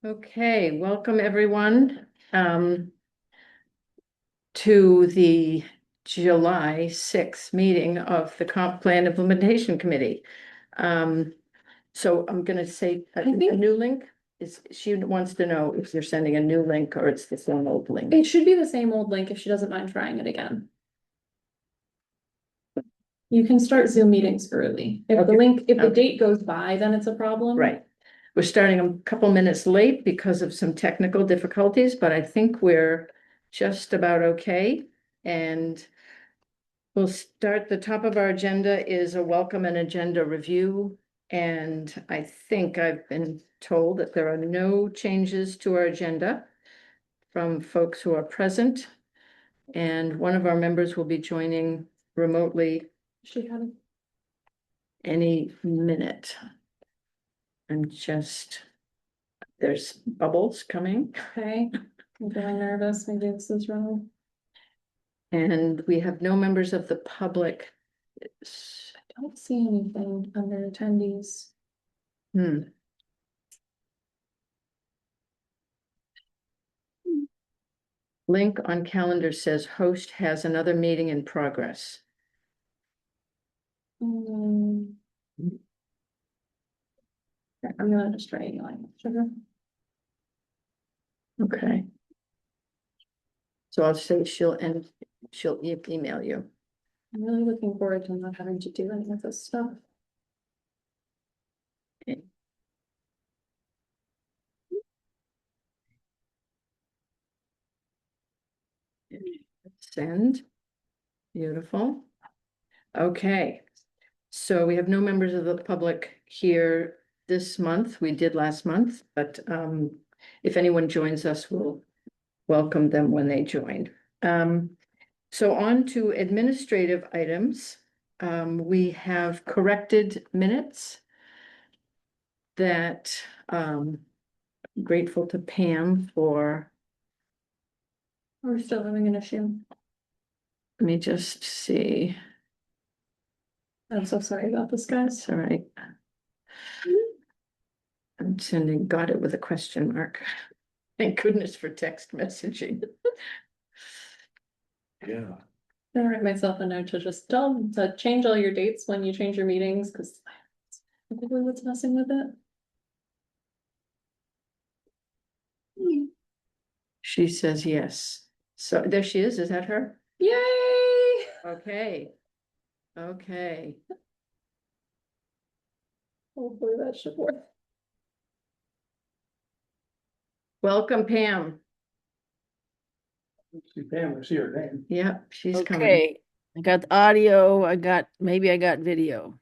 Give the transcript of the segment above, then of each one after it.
Okay, welcome everyone to the July 6th meeting of the Comp Plan Implementation Committee. So I'm gonna say a new link. She wants to know if you're sending a new link or it's the same old link. It should be the same old link if she doesn't mind trying it again. You can start Zoom meetings early. If the date goes by, then it's a problem. Right. We're starting a couple minutes late because of some technical difficulties, but I think we're just about okay. And we'll start, the top of our agenda is a welcome and agenda review. And I think I've been told that there are no changes to our agenda from folks who are present. And one of our members will be joining remotely She had any minute. There's bubbles coming. okay. I'm feeling nervous. Maybe this is wrong. And we have no members of the public. I don't see anything under attendees. Link on calendar says host has another meeting in progress. I'm gonna just try emailing. Sugar. Okay. So I'll say she'll email you. I'm really looking forward to not having to do any of this stuff. Okay. Send. Beautiful. Okay. So we have no members of the public here this month. We did last month, but if anyone joins us, we'll welcome them when they join. So on to administrative items. We have corrected minutes that grateful to Pam for. We're still having an issue. Let me just see. I'm so sorry about this, guys. That's all right. I'm sending, got it with a question mark. Thank goodness for text messaging. Yeah. I'm gonna write myself a note to just tell them to change all your dates when you change your meetings, because probably what's messing with it. She says yes. So there she is. Is that her? Yay! Okay. Okay. Hopefully that should work. Welcome, Pam. See Pam, I see her name. Yep, she's coming. Okay, I got the audio, maybe I got video.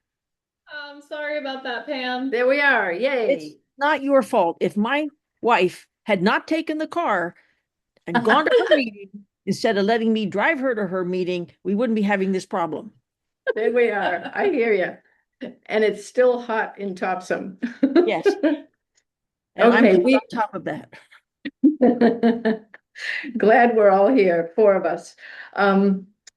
I'm sorry about that, Pam. There we are. It's Yay. not your fault. If my wife had not taken the car and gone to her meeting instead of letting me drive her to her meeting, we wouldn't be having this problem. There we are. I hear you. And it's still hot in Topsham. Yes. And Okay, I'm on top of that. Glad we're all here, four of us.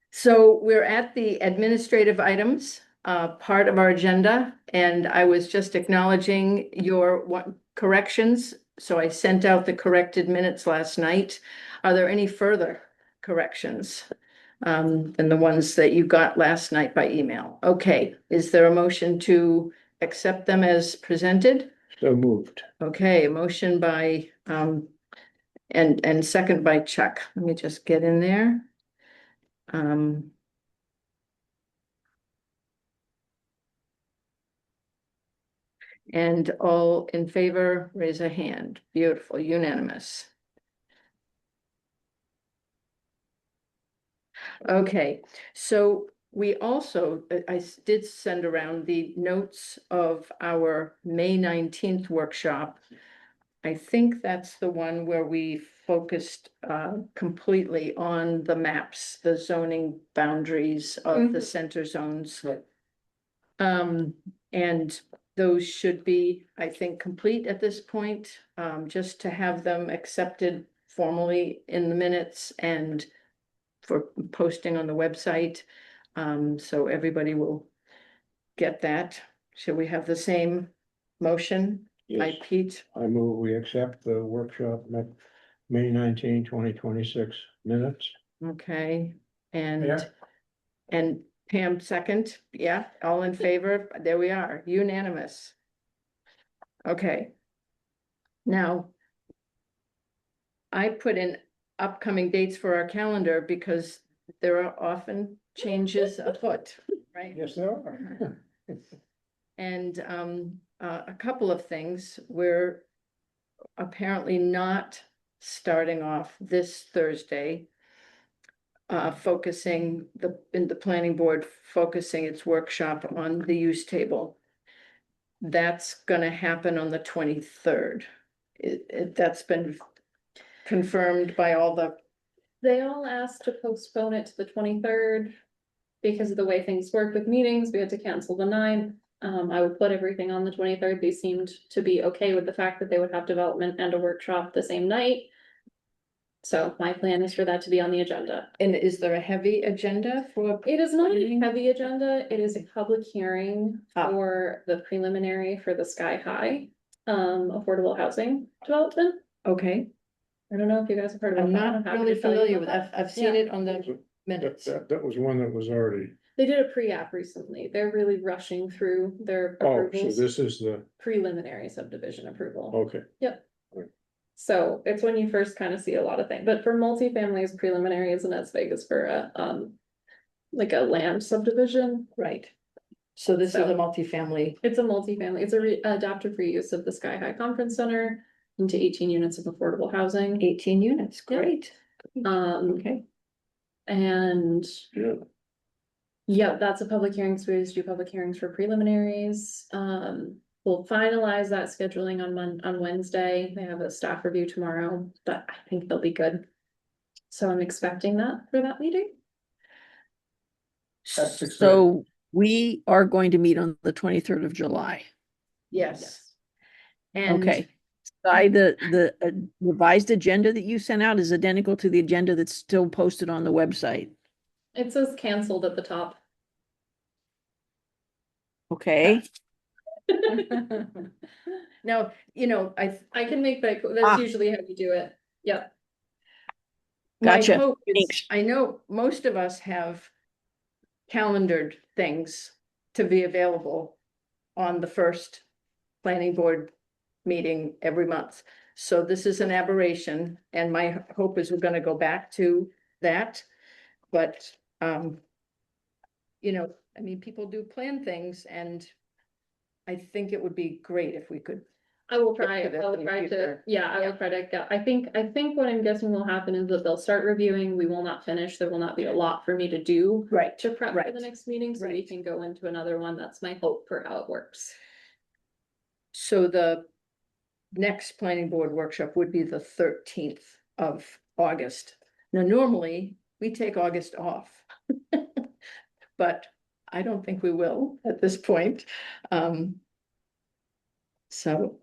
So we're at the administrative items, part of our agenda, and I was just acknowledging your corrections. So I sent out the corrected minutes last night. Are there any further corrections than the ones that you got last night by email? Okay, is there a motion to accept them as presented? So moved. Okay, a motion by and second by Chuck. Let me just get in there. And all in favor, raise a hand. Beautiful, unanimous. Okay, so we also, I did send around the notes of our May 19th workshop. I think that's the one where we focused completely on the maps, the zoning boundaries of the center zones. And those should be, I think, complete at this point, just to have them accepted formally in the minutes and for posting on the website. So everybody will get that. Should we have the same motion? by Yes, Pete. I move we accept the workshop May 19, 2026 minutes. Okay, and, Yeah. and Pam second, yeah, all in favor, there we are, unanimous. Okay. Now, I put in upcoming dates for our calendar because there are often changes afoot, right? Yes, there are. And a couple of things, we're apparently not starting off this Thursday. Focusing in the planning board, focusing its workshop on the use table. That's gonna happen on the 23rd. That's been confirmed by all the, They all asked to postpone it to the 23rd. Because of the way things work with meetings, we had to cancel the 9th. I would put everything on the 23rd. They seemed to be okay with the fact that they would have development and a workshop the same night. So my plan is for that to be on the agenda. and is there a heavy agenda for? It is not a Planning? heavy agenda. It is a public hearing Ah. for the preliminary for the Sky High affordable housing development. Okay, I don't know if you guys have heard about I'm that. not happy really to tell you familiar about with, that. I've seen Yeah. it on the minutes. That was one that was already, They did a pre-app recently. They're really rushing through their oh, so approvals. this is the, Preliminary subdivision approval. okay. So it's when you first kind of see a lot of things, but for multifamilies, preliminary isn't as big as for a like a land subdivision. Right. So this is So- a multifamily, It's a multifamily, it's a adaptive reuse of the Sky High Conference Center into 18 units of affordable housing. 18 units, Yeah. great. Okay. And Yeah. yeah, that's a public hearing, so we always do public hearings for preliminaries. We'll finalize that scheduling on Wednesday. They have a staff review tomorrow, but I think they'll be good. So I'm expecting that for that meeting. That's exciting. So we are going to meet on the 23rd of July. Yes. And Okay. The revised agenda that you sent out is identical to the agenda that's still posted on the website. It says canceled at the top. Okay, now, you know, I can make that, that's Ah. usually how you do it. Yep. my Gotcha. hope is, Thanks. I know most of us have calendared things to be available on the first planning board meeting every month. So this is an aberration, and my hope is we're gonna go back to that. But, you know, I mean, people do plan things, and I think it would be great if we could. I will Get try, to this I will in the try to, future. yeah, I will try to get, I think what I'm guessing will happen is that they'll start reviewing, we will not finish, there will not be a lot for me to do. Right. To prep for Right. the next meeting, so we Right. can go into another one, that's my hope for how it works. So the next planning board workshop would be the 13th of August. Now, normally, we take August off. But I don't think we will at this point. So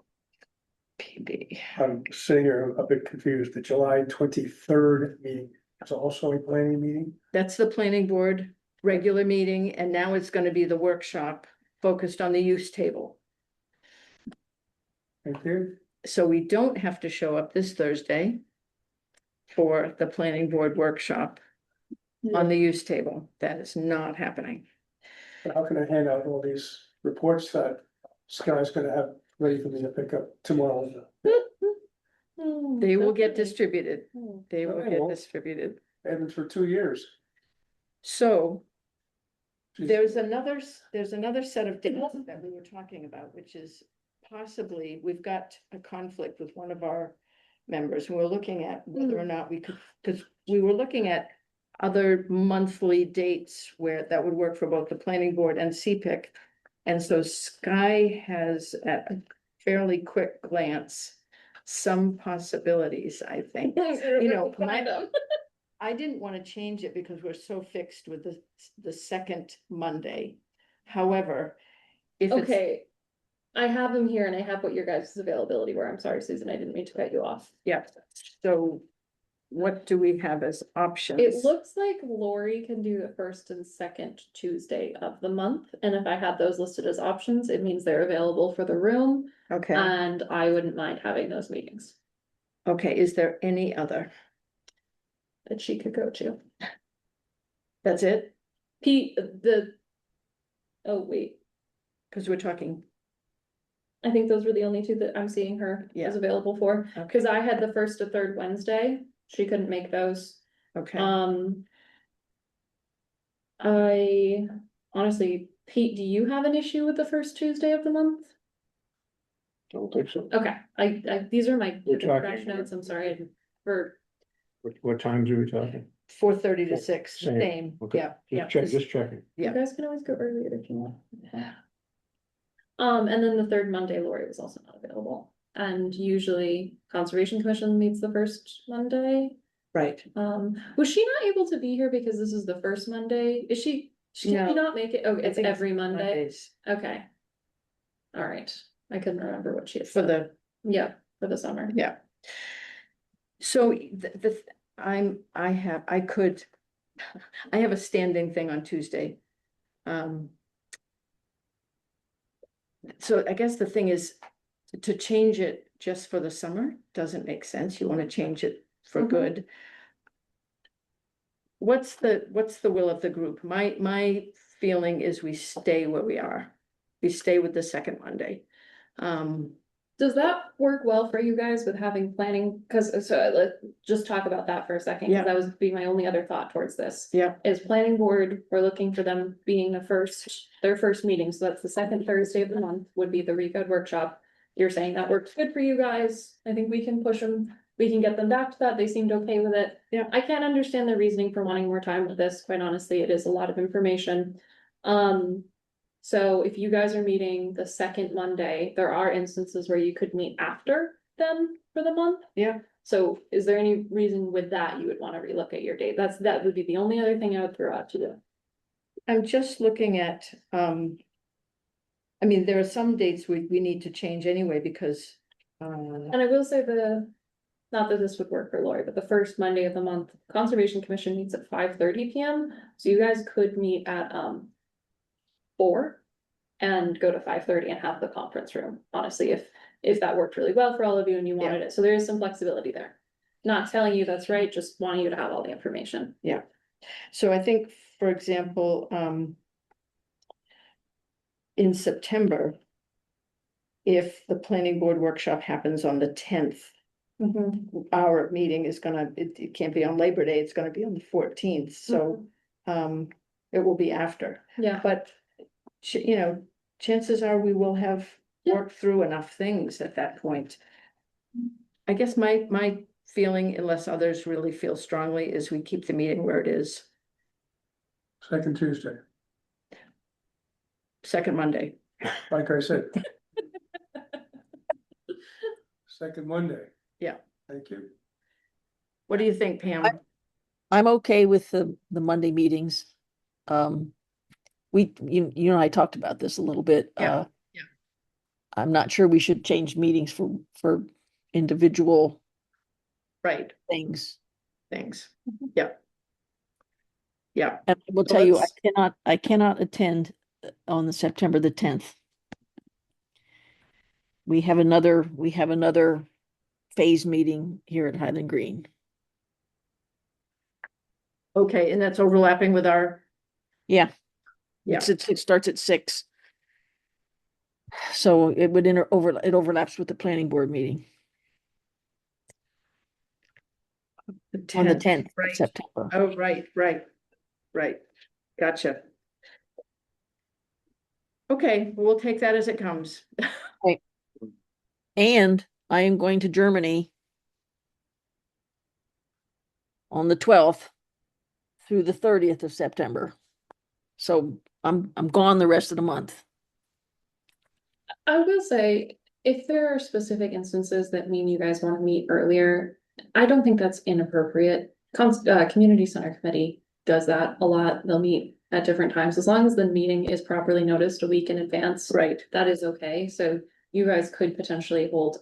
PB, I'm sitting here a bit confused. The July 23rd meeting is also a planning meeting. that's the planning board regular meeting, and now it's gonna be the workshop focused on the use table. Thank you. So we don't have to show up this Thursday for the planning board workshop on the use table. That is not happening. But how can I hand out all these reports that Sky's gonna have ready for me to pick up tomorrow? They will get distributed. They will Okay, get well. distributed. And for 2 years. So Jeez. there's another set of dates that we were talking about, which is possibly, we've got a conflict with one of our members, and we're looking at whether or not we could, because we were looking at other monthly dates where that would work for both the planning board and CPIC. And so Sky has, at a fairly quick glance, some possibilities, I think. You know, I didn't want to change it because we're so fixed with the second Monday. However, if it's, Okay, I have them here and I have what your guys' availability were, I'm sorry, Susan, I didn't mean to cut you off. yeah, so what do we have as options? It looks like Lori can do the first and second Tuesday of the month, and if I had those listed as options, it means they're available for the room, Okay, and I wouldn't mind having those meetings okay, is there any other? that she could go to. That's it? Oh, wait, Because we're talking, I think those were the only two that I'm seeing her Yeah. is available for, okay, cause I had the first to third Wednesday, she couldn't make those. okay. I honestly, Pete, do you have an issue with the first Tuesday of the month? Don't think so. Okay, these are my We're talking- fresh notes, I'm sorry, for, What times are we talking? 4:30 to 6, Same, same, Okay, yeah, yeah. just checking. Yeah. you guys can always go earlier if you want. And then the third Monday, Lori was also not available, and usually Conservation Commission meets the first Monday. Right, Was she not able to be here because this is the first Monday? Is she, can No. she not make it? Oh, I it's think every Monday? Mondays Okay. All right, I couldn't remember what she had for said. the, Yeah, for the summer. yeah. So I have a standing thing on Tuesday. So I guess the thing is, to change it just for the summer doesn't make sense. You want to change it for Mhm. good. What's the will of the group? My feeling is we stay where we are. We stay with the second Monday. Does that work well for you guys with having planning? Cause so let's just talk about that for a second, Yeah. cause that was be my only other thought towards this. Yeah. Is planning board, we're looking for them being their first meeting, so that's the second Thursday of the month would be the recode workshop. You're saying that works good for you guys, I think we can push them, we can get them back to that, they seemed okay with it. Yeah. I can't understand the reasoning for wanting more time with this, quite honestly, it is a lot of information. So if you guys are meeting the second Monday, there are instances where you could meet after them for the month. Yeah. So is there any reason with that you would want to relook at your date? That would be the only other thing I would throw out to you. I'm just looking at, I mean, there are some dates we need to change anyway because, And I will say not that this would work for Lori, but the first Monday of the month, Conservation Commission meets at 5:30 PM. So you guys could meet at 4 and go to 5:30 and have the conference room, honestly, if that worked really well for all of you and you wanted it. So there is some flexibility there. Not telling you that's right, just wanting you to have all the information. so I think, for example, in September, if the planning board workshop happens on the 10th, our meeting is it can't be on Labor Day, it's gonna be on the 14th, so it will be after. Yeah, But, chances are we will have Yeah. worked through enough things at that point. I guess my feeling, unless others really feel strongly, is we keep the meeting where it is, Second Tuesday, second Monday. like I said. Second Monday. Yeah. Thank you. What do you think, Pam? I'm okay with the Monday meetings. You and I talked about this a little bit. Yeah, yeah. I'm not sure we should change meetings for individual Right, things. thanks. Yeah. Yeah, And I will So tell you, let's- I cannot attend on the September the 10th. We have another phase meeting here at Highland Green. okay, and that's overlapping with our, Yeah. Yeah. It starts at 6. So it would it overlaps with the planning board meeting on the 10th of right? September. Oh, right. Gotcha. Okay, we'll take that as it comes. And I am going to Germany on the 12th through the 30th of September. So I'm gone the rest of the month. I will say, if there are specific instances that mean you guys want to meet earlier, I don't think that's inappropriate. Community Center Committee does that a lot. They'll meet at different times. As long as the meeting is properly noticed a week in advance, Right, that is okay. So you guys could potentially hold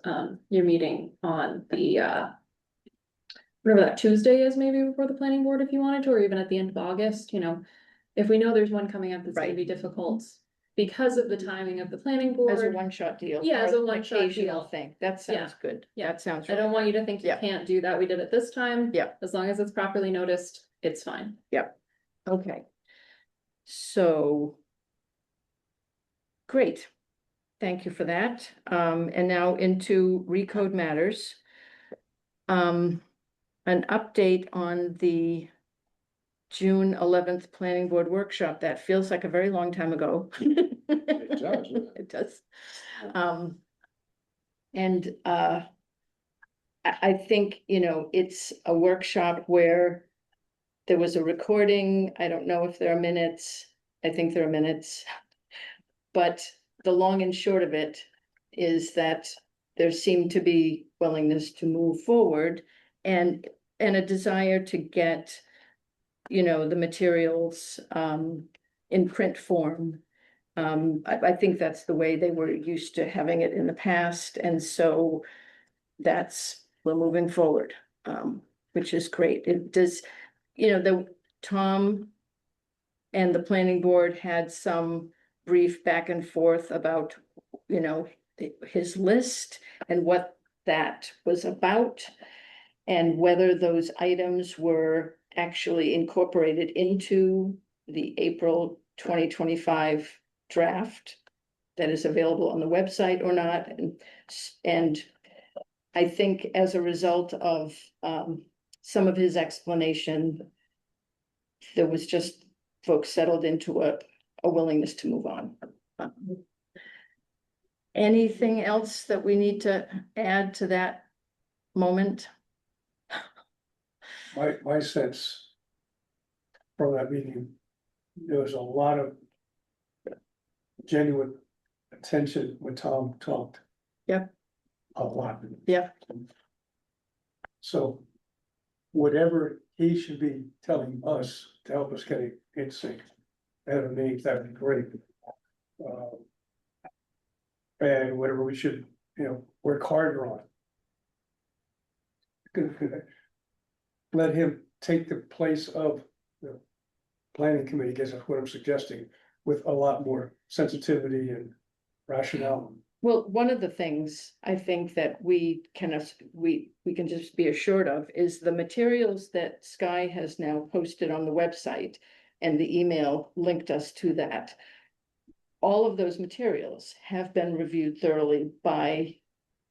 your meeting on the whatever that Tuesday is, maybe before the planning board if you wanted to, or even at the end of August, you know. If we know there's one coming up that's gonna Right. be difficult because of the timing of the planning As a board. one-shot deal. Yeah, as or a an one-shot occasional deal. thing. That sounds good. Yeah. That sounds. I don't want you to think you Yeah. can't do that. We did it this time. Yeah. As long as it's properly noticed, it's fine. Okay. So. Great. Thank you for that. And now into recode matters. An update on the June 11th Planning Board Workshop. That feels like a very long time ago. It does, doesn't it? It does. And I think, you know, it's a workshop where there was a recording. I don't know if there are minutes. I think there are minutes. But the long and short of it is that there seemed to be willingness to move forward and a desire to get, you know, the materials in print form. I think that's the way they were used to having it in the past, and so we're moving forward, which is great. It does, you know, Tom and the planning board had some brief back and forth about, you know, his list and what that was about, and whether those items were actually incorporated into the April 2025 draft that is available on the website or not. And I think as a result of some of his explanation, there was just folks settled into a willingness to move on. Anything else that we need to add to that moment? My sense from that meeting, there was a lot of genuine attention when Tom talked. Yep. A lot. Yep. So whatever he should be telling us to help us get it in sync, ahead of me, that'd be great. And whatever we should, you know, work harder on. Let him take the place of the planning committee, I guess that's what I'm suggesting, with a lot more sensitivity and rationale. Well, one of the things I think that we can just be assured of is the materials that Sky has now posted on the website, and the email linked us to that. All of those materials have been reviewed thoroughly by.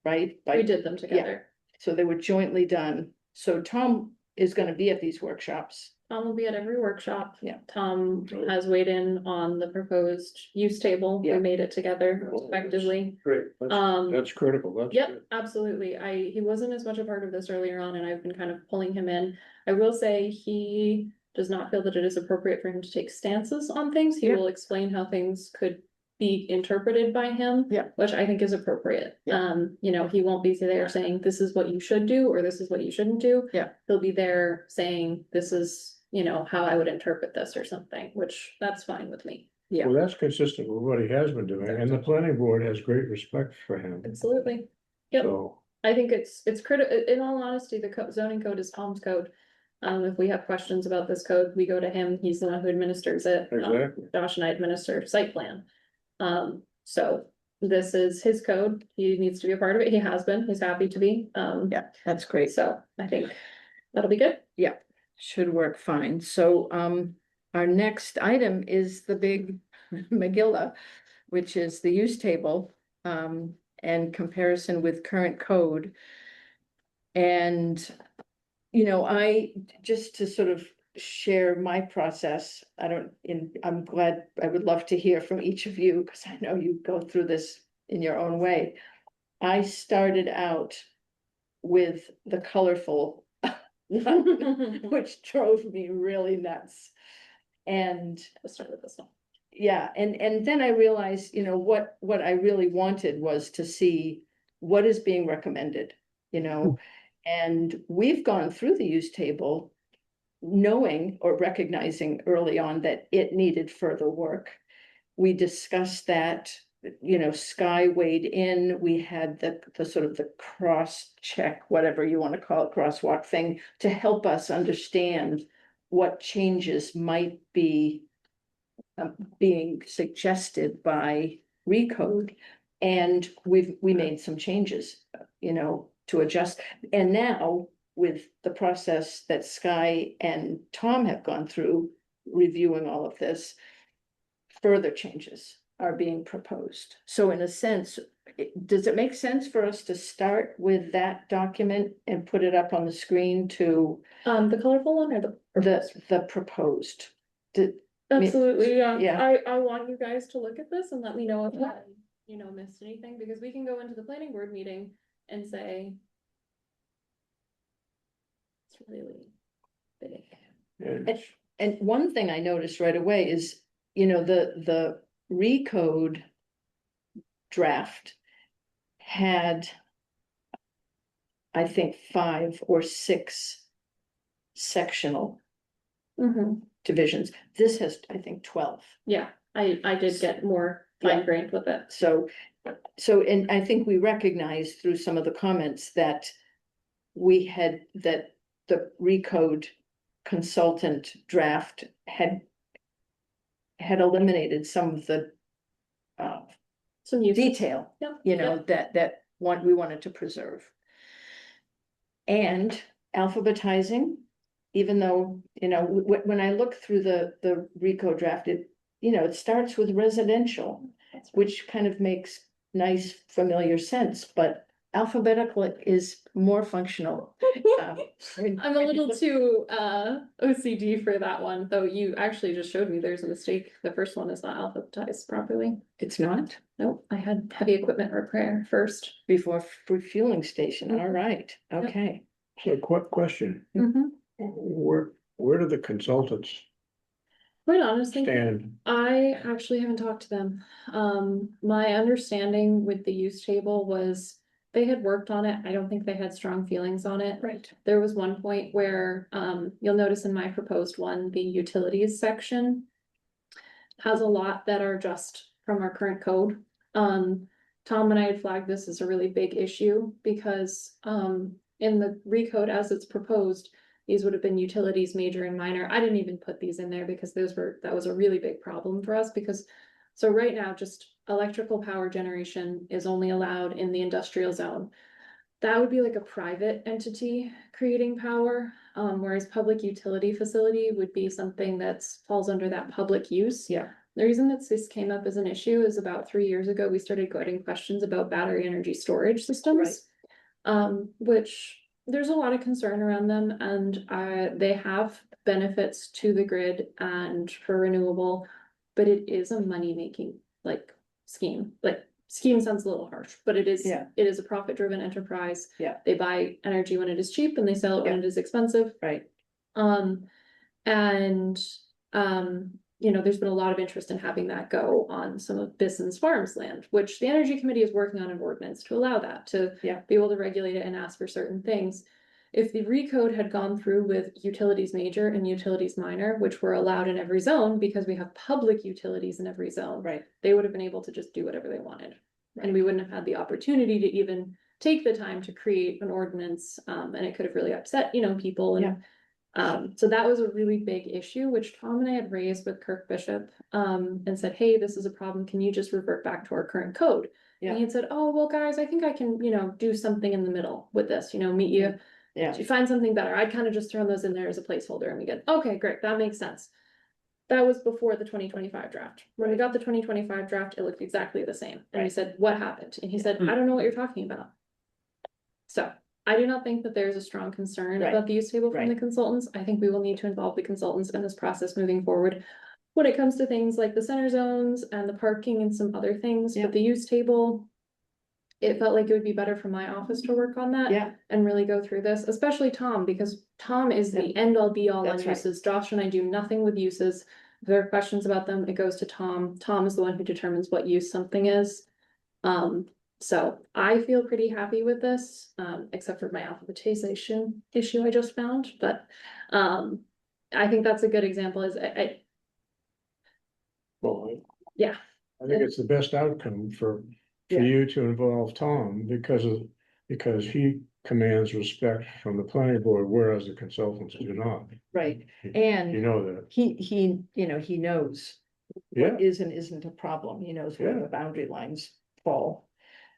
We did them together. So they were jointly done. So Tom is gonna be at these workshops. Tom will be at every workshop. Yeah. Tom has weighed in on the proposed use table. We Yeah. made it together Oh, effectively. Great, that's critical, that's Yep, good. absolutely. He wasn't as much a part of this earlier on, and I've been kind of pulling him in. I will say he does not feel that it is appropriate for him to take stances on things. He Yeah. will explain how things could be interpreted by him. Yeah. Which I think is appropriate. Yeah. You know, he won't be there saying, this is what you should do, or this is what you shouldn't do. Yeah. He'll be there saying, this is, you know, how I would interpret this or something, which that's fine with me. Yeah. Well, that's consistent with what he has been doing, and the planning board has great respect for him, Absolutely. Yep. so. I think it's critical, in all honesty, the zoning code is Tom's code. If we have questions about this code, we go to him, he's the one who administers it. Exactly. Josh and I administer site plan. So this is his code, he needs to be a part of it, he has been, he's happy to be, Yeah, that's great. so I think that'll be good. Should work fine. So, our next item is the big Megillah, which is the use table, and comparison with current code. And, you know, just to sort of share my process, I'm glad, I would love to hear from each of you, because I know you go through this in your own way. I started out with the colorful which drove me really nuts. And Let's start with this one. yeah, and then I realized, you know, what I really wanted was to see what is being recommended, you know. And we've gone through the use table knowing or recognizing early on that it needed further work. We discussed that you know, Sky weighed in, we had the sort of the cross check, whatever you want to call it, crosswalk thing, to help us understand what changes might be being suggested by Recode. And we made some changes, you know, to adjust. And now with the process that Sky and Tom have gone through, reviewing all of this, further changes are being proposed. So in a sense, does it make sense for us to start with that document and put it up on the screen to The colorful one or the? the proposed? Absolutely, yeah. Yeah. I want you guys to look at this and let me know if I, you know, missed anything, because we can go into the planning board meeting and say. It's really big. And one thing I noticed right away is, you know, the Recode draft had, I think, 5 or 6 sectional divisions. This has, I think, 12. Yeah, I did get more fine grained with it. So, and I think we recognized through some of the comments that that the Recode consultant draft had eliminated some of the Some use. detail, Yeah, you know, that we wanted to preserve. And alphabetizing, even though, you know, when I look through the Recode draft, it, you know, it starts with residential, which kind of makes nice familiar sense, but alphabetical is more functional. I'm a little too OCD for that one, though you actually just showed me there's a mistake. The first one is not alphabetized properly. It's not Nope, I had heavy equipment repair first. before refueling station. All right, okay. So question, where do the consultants Quite honestly, stand? I actually haven't talked to them. My understanding with the use table was they had worked on it. I don't think they had strong feelings on it. Right. There was one point where, you'll notice in my proposed one, the utilities section has a lot that are just from our current code. Tom and I had flagged this as a really big issue because, in the recode as it's proposed, these would have been utilities major and minor. I didn't even put these in there because that was a really big problem for us because, so right now, just electrical power generation is only allowed in the industrial zone. That would be like a private entity creating power, whereas public utility facility would be something that falls under that public use. Yeah. The reason that this came up as an issue is about 3 years ago, we started getting questions about battery energy storage systems. Which there's a lot of concern around them, and they have benefits to the grid and for renewable, but it is a money-making scheme. Scheme sounds a little harsh, but it is, Yeah. it is a profit-driven enterprise. Yeah. They buy energy when it is cheap and they sell it when it is expensive. Right. You know, there's been a lot of interest in having that go on some of Bisson's Farms land, which the Energy Committee is working on an ordinance to allow that, to be able to regulate it and ask for certain things. If the recode had gone through with utilities major and utilities minor, which were allowed in every zone because we have public utilities in every zone, Right. they would have been able to just do whatever they wanted. And we wouldn't have had the opportunity to even take the time to create an ordinance, and it could have really upset, you know, people. And so that was a really big issue, which Tom and I had raised with Kirk Bishop, and said, hey, this is a problem. Can you just revert back to our current code? And he had said, oh, well, guys, I think I can, you know, do something in the middle with this, you know, meet you. Yeah. You find something better. I'd kind of just throw those in there as a placeholder and we get, okay, great. That makes sense. That was before the 2025 draft. When we got the 2025 draft, it looked exactly the same. And we said, what happened? And he said, I don't know what you're talking about. So I do not think that there's a strong concern about the use table from the consultants. I think we will need to involve the consultants in this process moving forward when it comes to things like the center zones and the parking and some other things. But the use table, it felt like it would be better for my office to work on that and really go through this, especially Tom, because Tom is the end all be all on uses. Josh and I do nothing with uses. If there are questions about them, it goes to Tom. Tom is the one who determines what use something is. So I feel pretty happy with this, except for my alphabetization issue I just found, but I think that's a good example. Well, Yeah. I think it's the best outcome for Yeah. you to involve Tom because he commands respect from the planning board, whereas the consultants do not. right, You and know that. he, you know, he knows Yeah, what is and isn't a problem, he knows where Yeah. the boundary lines fall.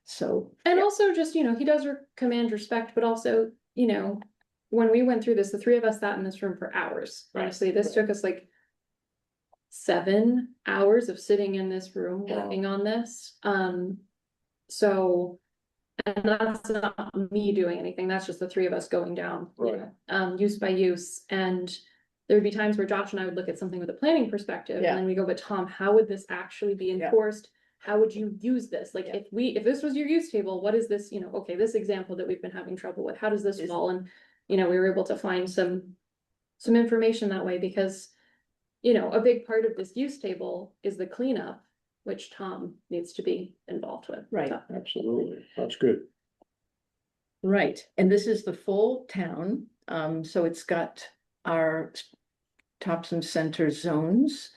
So, And also just, you know, he does command respect, but also, you know, when we went through this, the three of us sat in this room for hours. Right, Honestly, this right. took us like 7 hours of sitting in this room working on this. So, and that's not me doing anything, that's just the three of us going down, you Right. know, use by use. And there would be times where Josh and I would look at something with a planning perspective, Yeah. and then we go, but Tom, how would this actually be Yeah. enforced? How would you use this? Like, Yeah. if this was your use table, what is this, you know, okay, this example that we've been having trouble with, how does this Is- fall? And, you know, we were able to find some information that way, because, you know, a big part of this use table is the cleanup, which Tom needs to be involved with. Right. So, absolutely. That's good. right, and this is the full town, so it's got our Topsom Center zones.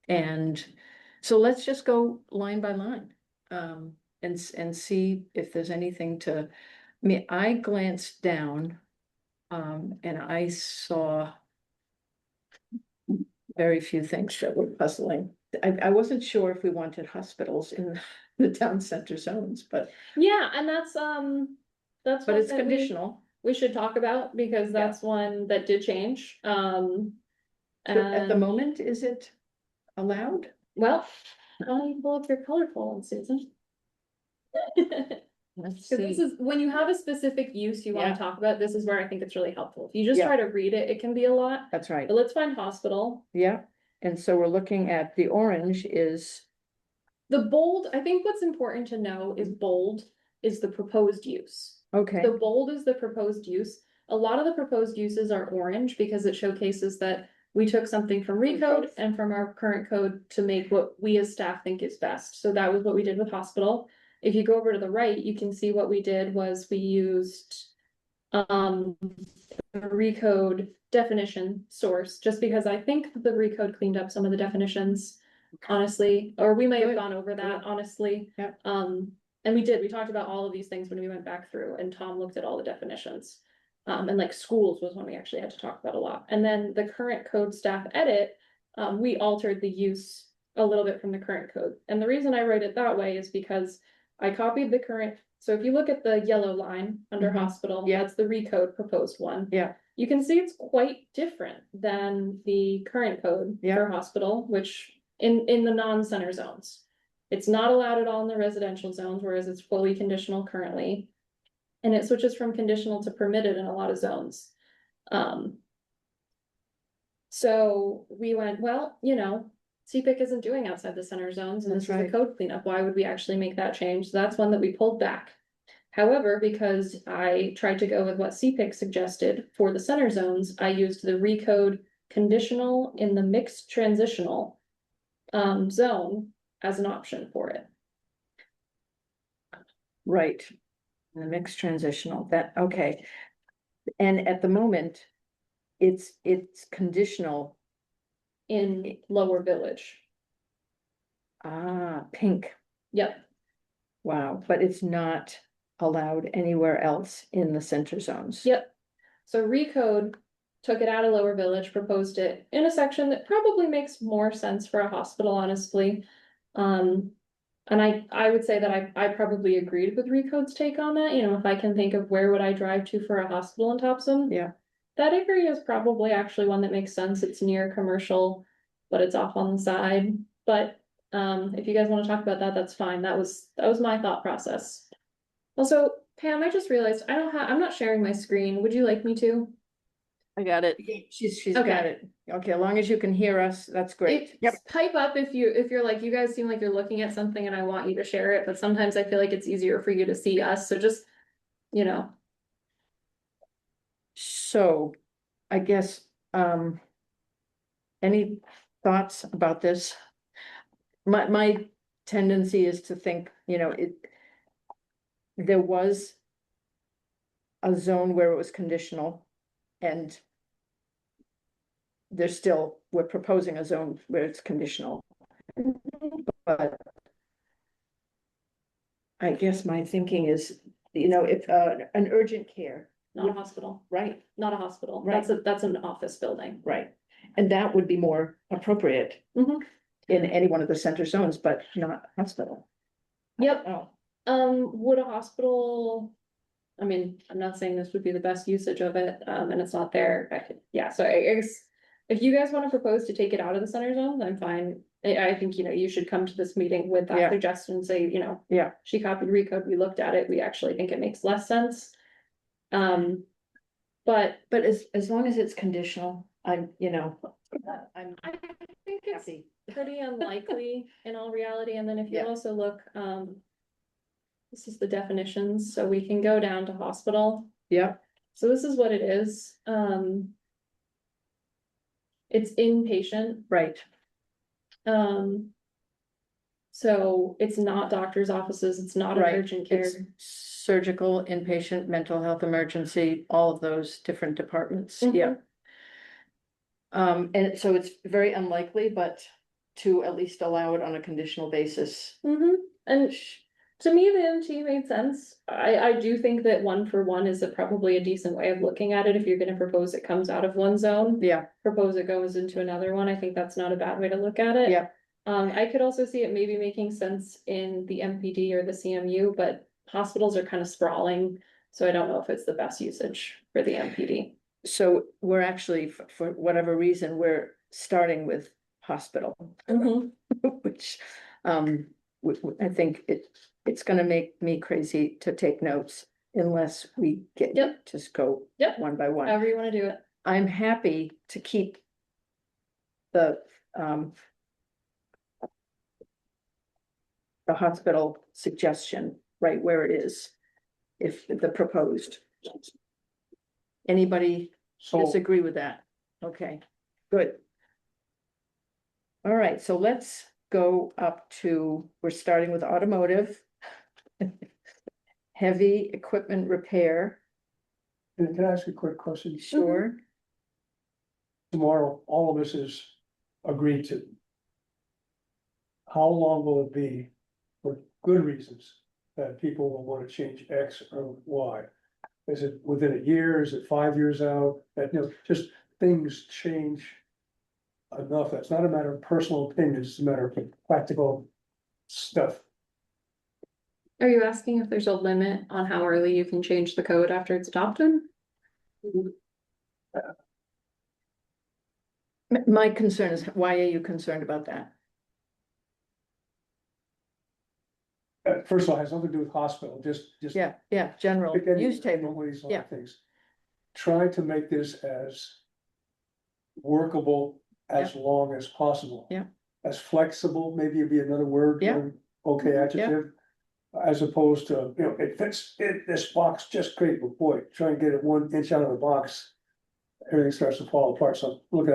And so let's just go line by line, and see if there's anything to, I mean, I glanced down, and I saw very few things that were puzzling. I wasn't sure if we wanted hospitals in the town center zones, but yeah, and that's but one it's that conditional. we should talk about, because that's one that did change. So at the And, moment, is it allowed? well, I'll pull up your colorful one, Susan. Let's Cause this see. is, when you have a specific use you wanna Yeah. talk about, this is where I think it's really helpful. If you just Yeah. try to read it, it can be a lot, That's right. but let's find hospital. Yeah, and so we're looking at the orange is, The bold, I think what's important to know is bold is the proposed use. okay, The bold is the proposed use. A lot of the proposed uses are orange because it showcases that we took something from recode and from our current code to make what we as staff think is best. So that was what we did with hospital. If you go over to the right, you can see what we did was we used the recode definition source, just because I think the recode cleaned up some of the definitions, honestly, or we may have Good, gone over that, honestly. Yep. And we talked about all of these things when we went back through, and Tom looked at all the definitions. And like schools was one we actually had to talk about a lot. And then the current code staff edit, we altered the use a little bit from the current code. And the reason I write it that way is because I copied the current, so if you look at the yellow line under Mhm. hospital, Yeah. that's the recode proposed one. Yeah. You can see it's quite different than the current code Yeah. for hospital, which in the non-center zones. It's not allowed at all in the residential zones, whereas it's fully conditional currently. And it switches from conditional to permitted in a lot of zones. So we went, well, you know, CPIC isn't doing outside the center zones, and this is That's a right. code cleanup. Why would we actually make that change? So that's one that we pulled back. However, because I tried to go with what CPIC suggested for the center zones, I used the recode conditional in the mixed transitional zone as an option for it. right. The mixed transitional, that, okay. And at the moment, it's conditional, In lower village. pink, Yep. wow, but it's not allowed anywhere else in the center zones. Yep. So recode took it out of lower village, proposed it in a section that probably makes more sense for a hospital, honestly. And I would say that I probably agreed with Recode's take on that. You know, if I can think of where would I drive to for a hospital in Topsom. Yeah. That area is probably actually one that makes sense. It's near commercial, but it's off on the side. But if you guys want to talk about that, that's fine. That was my thought process. Also, Pam, I just realized I'm not sharing my screen. Would you like me to? I got it. She's got Okay. it. Okay, as long as you can hear us, that's great. Pipe up if you're like, you guys seem like you're looking at something and I want you to share it, but sometimes I feel like it's easier for you to see us, so just, you know. So, I guess, any thoughts about this? My tendency is to think, you know, there was a zone where it was conditional, and we're proposing a zone where it's conditional. But I guess my thinking is, if, an urgent care, Not a hospital, right, not a hospital. Right. That's an office building. right. And that would be more appropriate Mhm. in any one of the center zones, but not hospital. Yep. Oh, Would a hospital? I mean, I'm not saying this would be the best usage of it, and it's not there. Yeah, so I guess. If you guys wanna propose to take it out of the center zone, I'm fine. I think, you should come to this meeting with that Yeah. suggestion, say, yeah, she copied recode, we looked at it, we actually think it makes less sense. But but as long as it's conditional, I'm. I'm I think it's happy. pretty unlikely in all reality, and then if you Yeah. also look, this is the definitions, so we can go down to hospital. Yeah, So this is what it is, it's inpatient, right, um. So it's not doctor's offices, it's not an right. urgent care, It's surgical, inpatient, mental health emergency, all of those different departments, yeah. Mhm. And so it's very unlikely, but to at least allow it on a conditional basis. And to me, the MT made sense. I do think that 1-for-1 is probably a decent way of looking at it. If you're gonna propose it comes out of one zone, Yeah, propose it goes into another one, I think that's not a bad way to look at it. yeah, I could also see it maybe making sense in the MPD or the CMU, but hospitals are kind of sprawling. So I don't know if it's the best usage for the MPD. so we're actually, for whatever reason, we're starting with hospital. Which, I think it's gonna make me crazy to take notes unless we Yep. just go Yep. one by one. However you wanna do it. I'm happy to keep um, the hospital suggestion right where it is, if the proposed. Anybody So, disagree with that? Okay, good. All right, so let's go up to, we're starting with automotive. Heavy equipment repair, can I ask a quick question? sure, Tomorrow, all of us is agreed to. How long will it be for good reasons that people will want to change X or Y? Is it within a year? Is it 5 years out? That, just things change enough. That's not a matter of personal opinion, it's a matter of practical stuff. Are you asking if there's a limit on how early you can change the code after it's adopted? my concern is, why are you concerned about that? First of all, it has nothing to do with hospital, just. Yeah, general Pick any- use table, one of these yeah. things. Try to make this as workable as long as possible. Yeah. As flexible, maybe it'd be another word. Yeah. Okay, adjective. As opposed to, it fits in this box just great, but boy, try and get it 1 inch out of the box. Everything starts to fall apart, so looking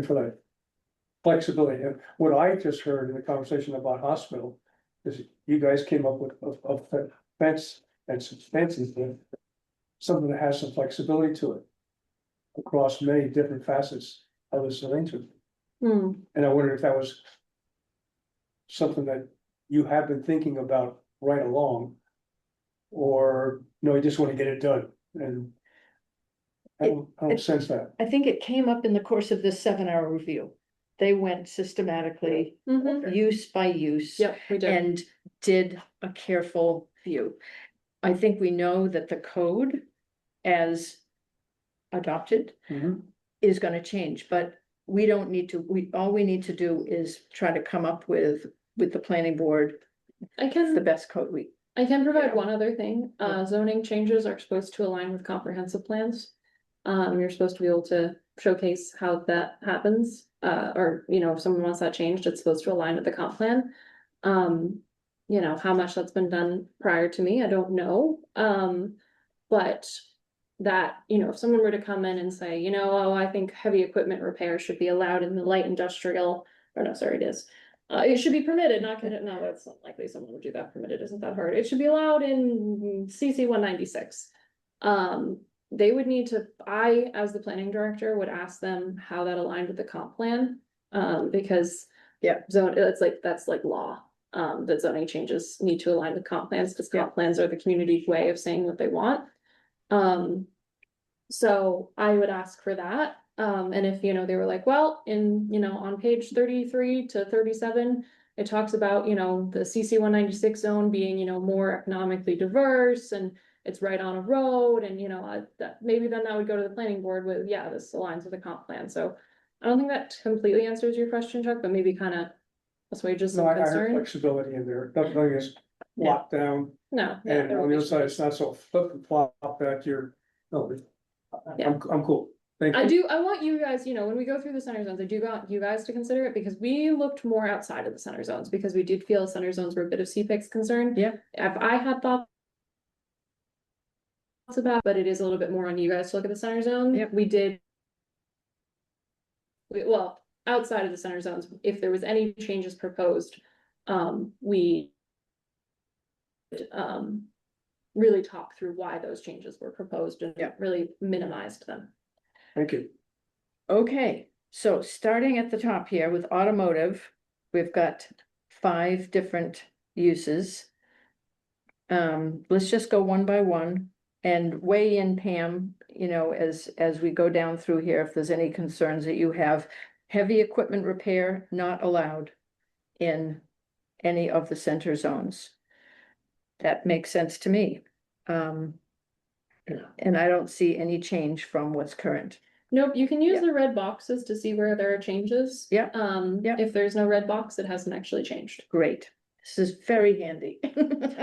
for that flexibility. And what I just heard in the conversation about hospital is you guys came up with a fence and some fences there. Something that has some flexibility to it. Across many different facets of this arrangement. And I wondered if that was something that you have been thinking about right along. Or, no, you just want to get it done, and I don't sense that. I think it came up in the course of this 7-hour review. They went systematically, use by use. Yep, we did. And did a careful view. I think we know that the code as adopted Mhm. is gonna change, but we don't need to, all we need to do is try to come up with the planning board, I the can, best code we. provide Yeah. one other thing, zoning changes are supposed to align with comprehensive plans. You're supposed to be able to showcase how that happens, or, if someone wants that changed, it's supposed to align with the comp plan. How much that's been done prior to me, I don't know, but that, if someone were to come in and say, oh, I think heavy equipment repair should be allowed in the light industrial, or no, sorry, it is. It should be permitted, not gonna, no, it's not likely someone would do that, permitted isn't that hard, it should be allowed in CC 196. They would need to, I, as the planning director, would ask them how that aligned with the comp plan, because. Yeah. Zone, that's like law, that zoning changes need to align with comp plans, because comp plans are the community's way of saying what they want. So I would ask for that, and if, they were like, well, on page 33 to 37. It talks about, the CC 196 zone being, more economically diverse, and it's right on a road, and, that maybe then that would go to the planning board with, yeah, this aligns with the comp plan, so. I don't think that completely answers your question, Chuck, but maybe kind of assuages No, some I heard concern. flexibility in there, nothing is locked down, No. yeah, and there on will the be other side, it's not so flip and flop that you're, no, Yeah. I'm cool. Thank I you. I want you guys, when we go through the center zones, I do want you guys to consider it, because we looked more outside of the center zones, because we did feel center zones were a bit of CPIC's concern. Yeah. If I had thoughts about, but it is a little bit more on you guys to look at the center zone. Yep. Well, outside of the center zones, if there was any changes proposed, we really talk through why those changes were proposed and Yeah. really minimized them. Thank you. Okay, so starting at the top here with automotive, we've got 5 different uses. Let's just go one by one and weigh in, Pam, as we go down through here, if there's any concerns that you have. Heavy equipment repair not allowed in any of the center zones. That makes sense to me. And I don't see any change from what's current. Nope, you can use Yeah. the red boxes to see where there are changes. Yeah, yeah. If there's no red box, it hasn't actually changed. Great. This is very handy.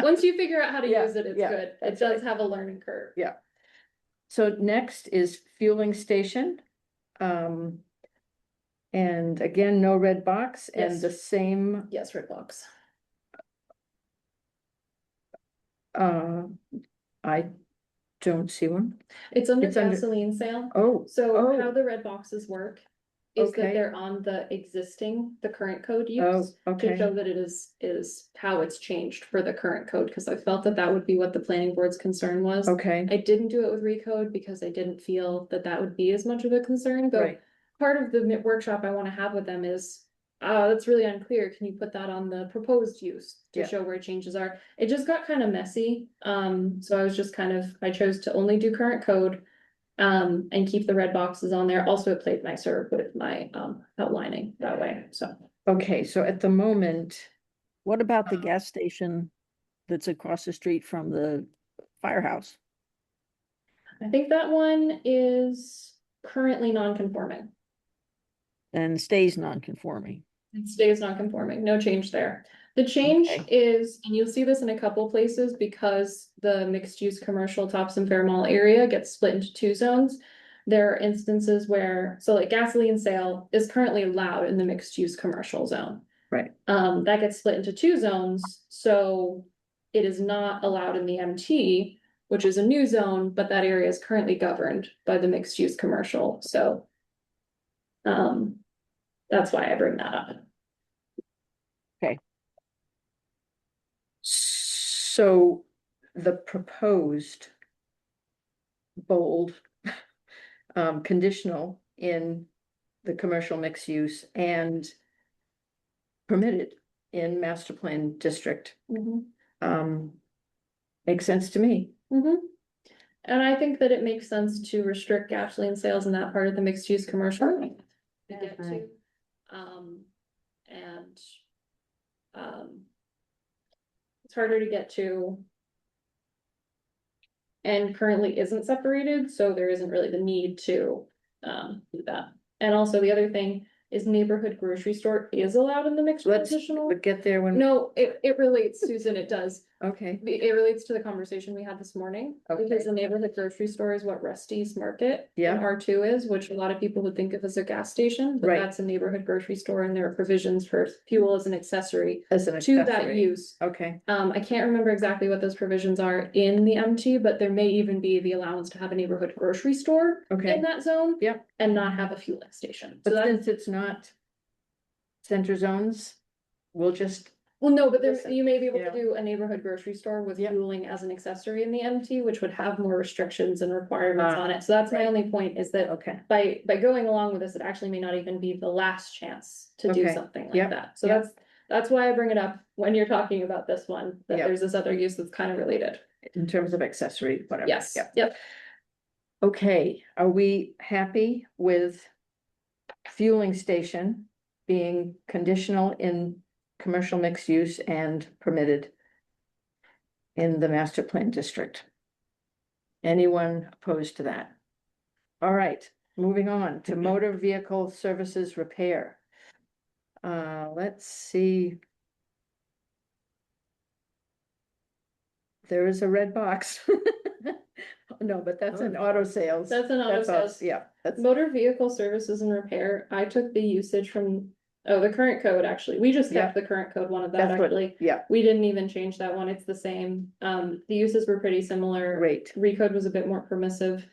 Once you figure out how to Yeah, use it, it's yeah, good. It that's does right. have a learning curve. Yeah. So next is fueling station. And again, no red box and Yes. the same, Yes, red box. I don't see one. It's under It's under- gasoline sale. Oh, So oh. how the red boxes work is Okay. that they're on the current code Oh, use. To okay, show that it is how it's changed for the current code, because I felt that that would be what the planning board's concern was. okay, I didn't do it with recode because I didn't feel that that would be as much of a concern, though. right, Part of the workshop I wanna have with them is, that's really unclear, can you put that on the proposed use? To Yeah. show where changes are, it just got kind of messy, so I was just I chose to only do current code. And keep the red boxes on there, also it played nicer with my outlining that way, so. okay, so at the moment, What about the gas station that's across the street from the firehouse? I think that one is currently non-conforming. And stays non-conforming? It stays non-conforming, no change there. The change Okay. is, and you'll see this in a couple places, because the mixed-use commercial Topsham Fair Mall area gets split into 2 zones. There are instances where, so like gasoline sale is currently allowed in the mixed-use commercial zone. Right. That gets split into 2 zones, so it is not allowed in the MT, which is a new zone, but that area is currently governed by the mixed-use commercial, so. That's why I bring that up. so the proposed bold conditional in the commercial mixed use and permitted in master plan district, makes sense to me. And I think that it makes sense to restrict gasoline sales in that part of the mixed use commercial. To get to, and, it's harder to get to. And currently isn't separated, so there isn't really the need to, do that. And also the other thing is neighborhood grocery store is allowed in the mixed Let's conditional. get there when, No, it relates, Susan, it does. okay, It relates to the conversation we had this morning, Okay. because the neighborhood grocery store is what Rusty's Market. Yeah. R2 is, which a lot of people would think of as a gas station, but Right. that's a neighborhood grocery store, and there are provisions for fuel as an accessory as an to that accessory. use. Okay, I can't remember exactly what those provisions are in the MT, but there may even be the allowance to have a neighborhood grocery store okay, in that zone. Yep. And not have a fueling station. So but that, since it's not center zones, we'll just, well, no, but there, Listen, you may be able yeah. to do a neighborhood grocery store with Yeah. fueling as an accessory in the MT, which would have more restrictions and requirements Ah, on it. So that's my right. only point, is that okay, by going along with this, it actually may not even be the last chance to do Okay. something like Yep. that. So Yep. That's why I bring it up when you're talking about this one, that Yeah. there's this other use that's kind of related. in terms of accessory, whatever. Yes, Yeah. yep. Okay, are we happy with fueling station being conditional in commercial mixed use and permitted in the master plan district? Anyone opposed to that? All right, moving on to motor vehicle services repair. Let's see. There is a red box. No, but that's an auto sales. That's an auto all- sales. Yeah, that's, Motor vehicle services and repair, I took the usage from, oh, the current code, actually, we just kept the current code one of that, that's what, actually. yeah, We didn't even change that one, it's the same, the uses were pretty similar. great. Recode was a bit more permissive.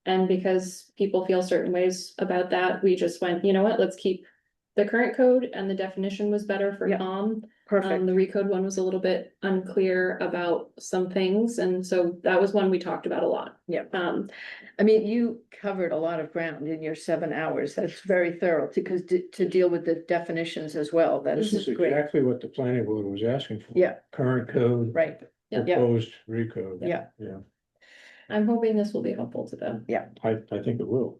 And because people feel certain ways about that, we just went, you know what, let's keep the current code, and the definition was better for Yeah. Tom. Perfect. The recode one was a little bit unclear about some things, and so that was one we talked about a lot. Yeah. I mean, you covered a lot of ground in your 7 hours. That's very thorough because to deal with the definitions as well. That This is is great. exactly what the planning board was asking for. Yeah. Current code. Right. Yeah. Proposed recode. Yeah. Yeah, I'm hoping this will be helpful to them. I think it will.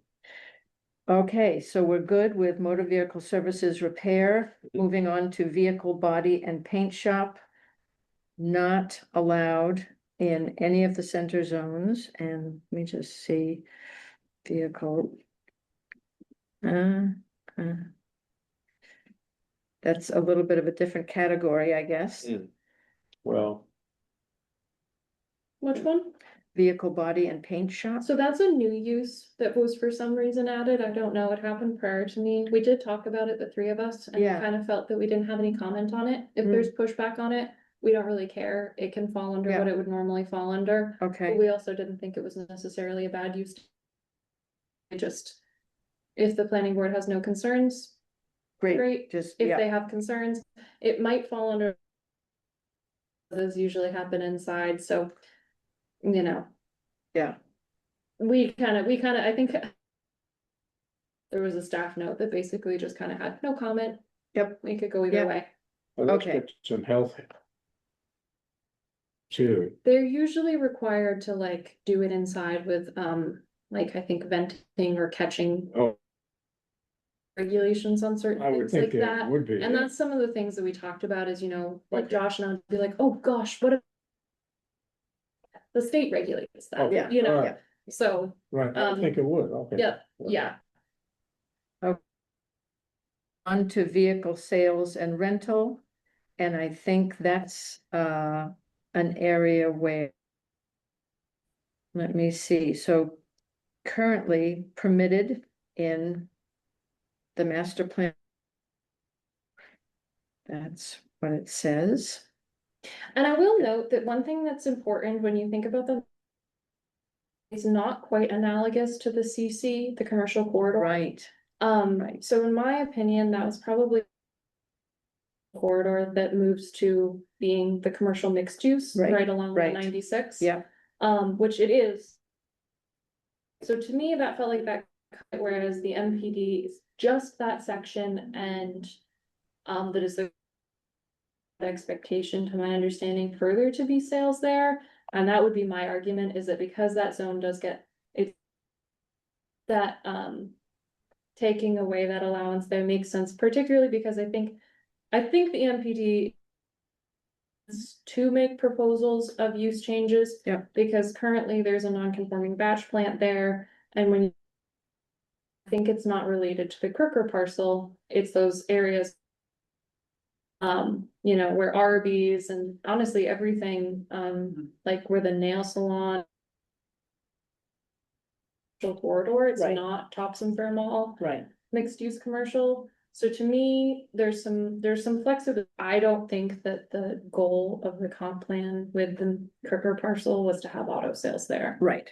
Okay, so we're good with motor vehicle services repair. Moving on to vehicle body and paint shop. Not allowed in any of the center zones. And let me just see vehicle. That's a little bit of a different category, I guess. Well, Which one? Vehicle body and paint shop. So that's a new use that was for some reason added. I don't know. It happened prior to me. We did talk about it, the three of us, and Yeah. kind of felt that we didn't have any comment on it. If Mm. there's pushback on it, we don't really care. It can fall under Yeah. what it would normally fall under. But Okay, we also didn't think it was necessarily a bad use. It just, if the planning board has no concerns, great. great. Just, If yeah, they have concerns, it might fall under. Those usually happen inside, so, you know, yeah, we kind of, I think. There was a staff note that basically just kind of had no comment. Yep. We could go either Yep. way. well, let's Okay. get some health. Too. They're usually required to like do it inside with, like I think venting or catching Oh, regulations on certain I would things like think it that. would be. And yeah. that's some of the things that we talked about is, you know, like Okay. Josh and I would be like, oh gosh, what if the state regulates that, Okay, you know, all right, so, Right, I think it would, okay. yeah. on to vehicle sales and rental. And I think that's an area where. Let me see, so currently permitted in the master plan. That's what it says. And I will note that one thing that's important when you think about them is not quite analogous to the CC, the commercial corridor. Right, Right. So in my opinion, that was probably a corridor that moves to being the commercial mixed use, Right, right along right. 96. yeah, Which it is. So to me, that felt like that, whereas the MPD is just that section and, that is the expectation, to my understanding, further to be sales there. And that would be my argument, is that because that zone does get, it, that, taking away that allowance there makes sense, particularly because I think the MPD is to make proposals of use changes. Yeah. Because currently there's a non-conforming batch plant there, and when I think it's not related to the Crooker parcel, it's those areas. You know, where Arby's and honestly everything, like where the nail salon. Corridor, it's Right. not Topsham Fair Mall. right, Mixed use commercial. So to me, there's some flexibility. I don't think that the goal of the comp plan with the Crooker parcel was to have auto sales there. right,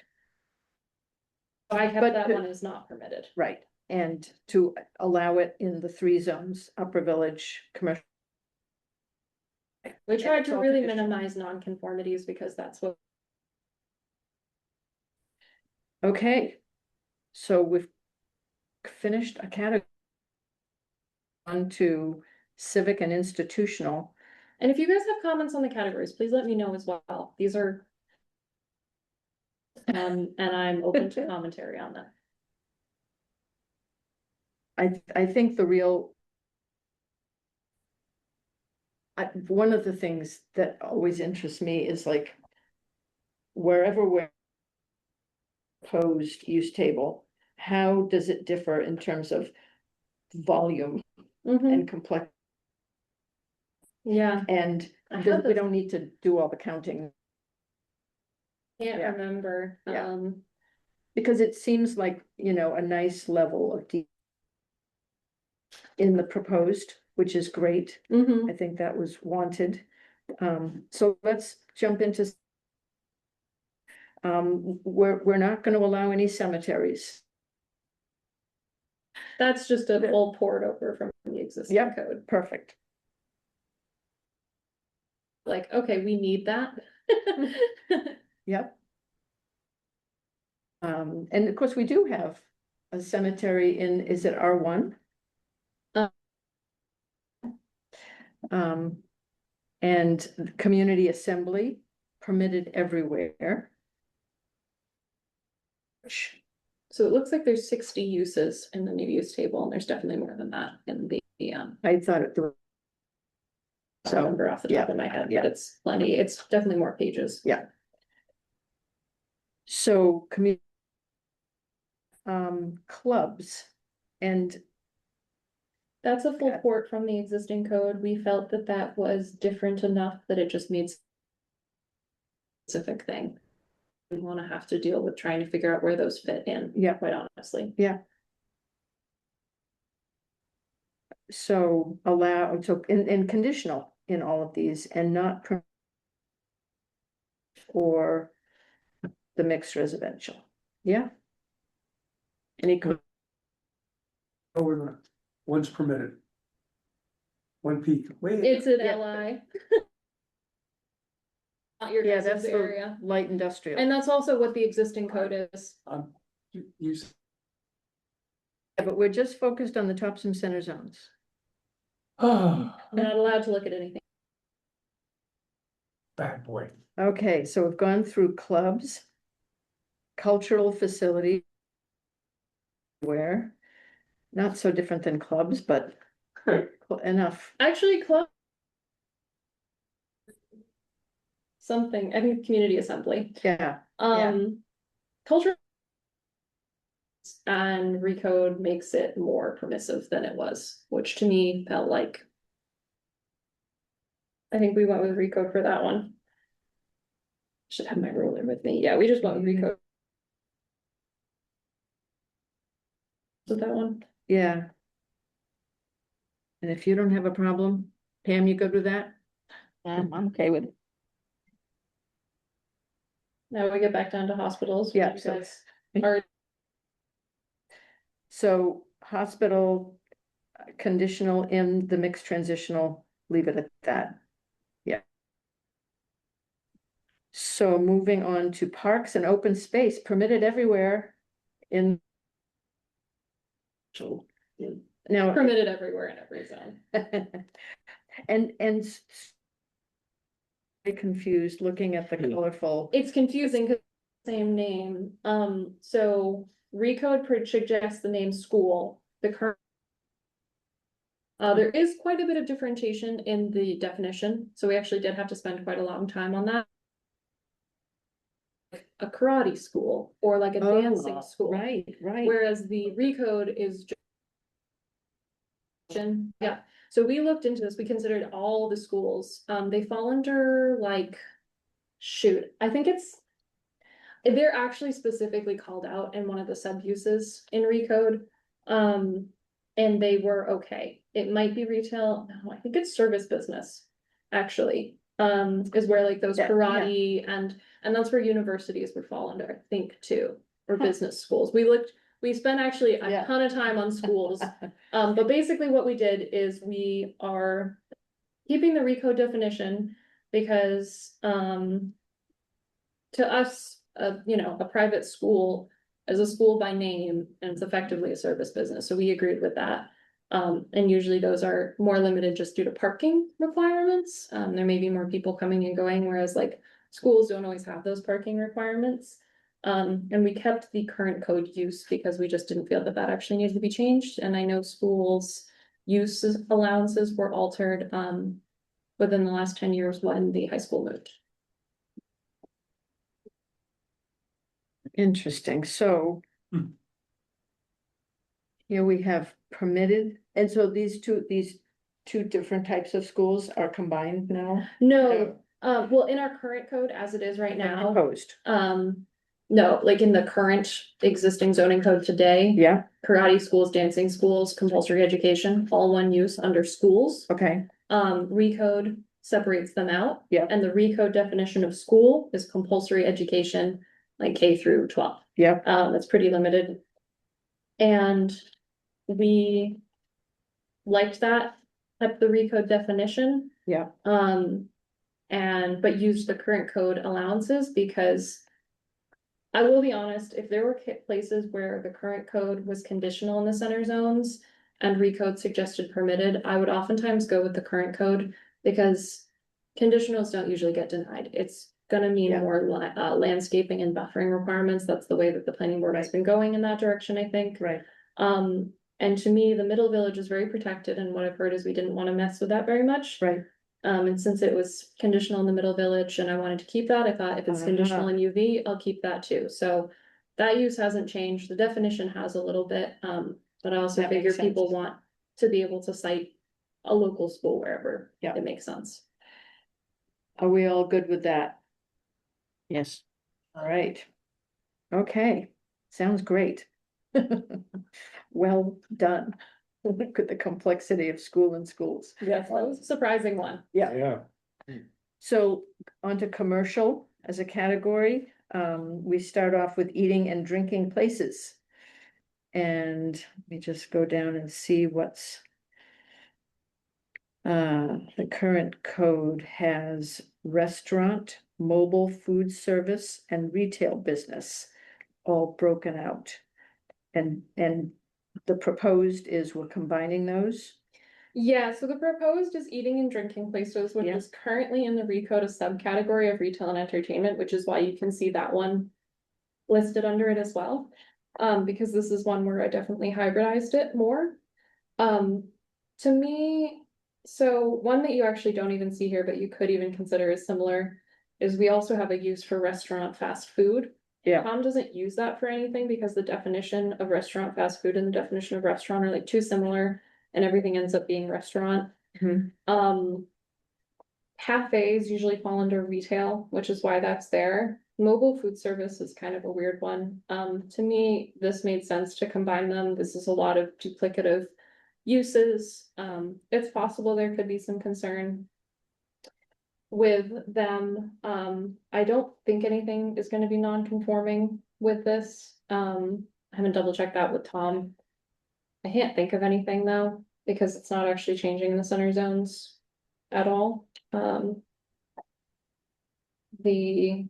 I kept But that the- one is not permitted. right. And to allow it in the 3 zones, Upper Village, commercial. We tried It's to all really conditional. minimize non-conformities because that's what. Okay, so we've finished a category. On to civic and institutional. And if you guys have comments on the categories, please let me know as well. These are. And I'm open to commentary on them. I think the real. One of the things that always interests me is like. Wherever we're. Proposed use table, how does it differ in terms of volume and complexity? Yeah, And I had we this- don't need to do all the counting. can't Yeah. remember. Yeah. Because it seems like, a nice level of in the proposed, which is great. I think that was wanted. So let's jump into. We're not gonna allow any cemeteries. That's just a full port over from the existing Yep. code. Perfect. Like, okay, we need that. Yep. And of course, we do have a cemetery is it R1? Uh. And community assembly permitted everywhere. So it looks like there's 60 uses in the new use table, and there's definitely more than that in the, I thought it. I don't remember off the top of my head, but it's plenty, it's definitely more pages. Yeah. So clubs and That's a full Okay. port from the existing code. We felt that that was different enough that it just needs specific thing. We want to have to deal with trying to figure out where those fit in. Yeah. Quite honestly. so in conditional in all of these and not for the mixed residential. Yeah. Any Over the, one's permitted. One peak, wait. It's an Yeah. LI. Not your Yeah, guys' that's the area. light industrial. And that's also what the existing code is. You, Yeah, but we're just focused on the Topsham Center zones. I'm not allowed to look at anything. bad boy. Okay, so we've gone through clubs, cultural facility. Where, not so different than clubs, but enough. Actually, club. Something, I think community assembly. Yeah, Culture. And recode makes it more permissive than it was, which to me felt like. I think we went with recode for that one. Should have my ruler with me. Yeah, we just went with recode. With that one. yeah. And if you don't have a problem, Pam, you good with that? I'm okay with it. Now we get back down to hospitals. Yeah, You so- guys are, So hospital, conditional in the mixed transitional, leave it at that. Yeah. So moving on to parks and open space permitted everywhere in. Now. permitted everywhere in every zone. And very confused looking at the colorful. It's confusing because same name, so recode suggests the name school, the current. There is quite a bit of differentiation in the definition, so we actually did have to spend quite a long time on that. Like a karate school or like a dancing school. Right. Whereas the recode is. Yeah, so we looked into this, we considered all the schools, they fall under like, shoot, I think it's. They're actually specifically called out in one of the sub uses in recode, and they were okay. It might be retail, no, I think it's service business, actually, is where like those Yeah, karate and that's where universities would fall under, I think, too, or Huh. business schools. We spent actually a Yeah. ton of time on schools. But basically what we did is we are keeping the recode definition because, to us, a private school is a school by name and it's effectively a service business. So we agreed with that. And usually those are more limited just due to parking requirements. There may be more people coming and going, whereas like schools don't always have those parking requirements. And we kept the current code use because we just didn't feel that that actually needed to be changed. And I know schools' use allowances were altered, within the last 10 years when the high school moved. Interesting, so. Here we have permitted, and so these two different types of schools are combined now? No, well, in our current code as it is right now, Proposed, no, like in the current existing zoning code today. yeah, Karate schools, dancing schools, compulsory education, all one use under schools. okay, Recode separates them out. Yeah. And the recode definition of school is compulsory education, like K through 12. yeah, That's pretty limited. And we liked that, kept the recode definition. yeah, But used the current code allowances because I will be honest, if there were places where the current code was conditional in the center zones and recode suggested permitted, I would oftentimes go with the current code because conditionals don't usually get denied. It's gonna mean Yeah. more landscaping and buffering requirements. That's the way that the planning board has been going in that direction, I think. right, And to me, the middle village is very protected, and what I've heard is we didn't want to mess with that very much. right, And since it was conditional in the middle village and I wanted to keep that, I thought if it's conditional in UV, I'll keep that too. So that use hasn't changed. The definition has a little bit, but I also That figure makes people sense. want to be able to cite a local school wherever Yeah. it makes sense. are we all good with that? Yes. All right. Okay, sounds great. Well done. Look at the complexity of school and schools. Yes, that was a surprising one. Yeah, So onto commercial as a category, we start off with eating and drinking places. And let me just go down and see what's. The current code has restaurant, mobile food service, and retail business all broken out. And the proposed is we're combining those. Yeah, so the proposed is eating and drinking places, which Yeah. is currently in the recode a subcategory of retail and entertainment, which is why you can see that one listed under it as well. Because this is one where I definitely hybridized it more. To me, so one that you actually don't even see here, but you could even consider as similar, is we also have a use for restaurant fast food. Yeah. Tom doesn't use that for anything because the definition of restaurant fast food and the definition of restaurant are like too similar and everything ends up being restaurant. Mhm. Cafes usually fall under retail, which is why that's there. Mobile food service is kind of a weird one. To me, this made sense to combine them. This is a lot of duplicative uses. It's possible there could be some concern with them. I don't think anything is gonna be non-conforming with this. I haven't double checked that with Tom. I can't think of anything though, because it's not actually changing in the center zones at all. The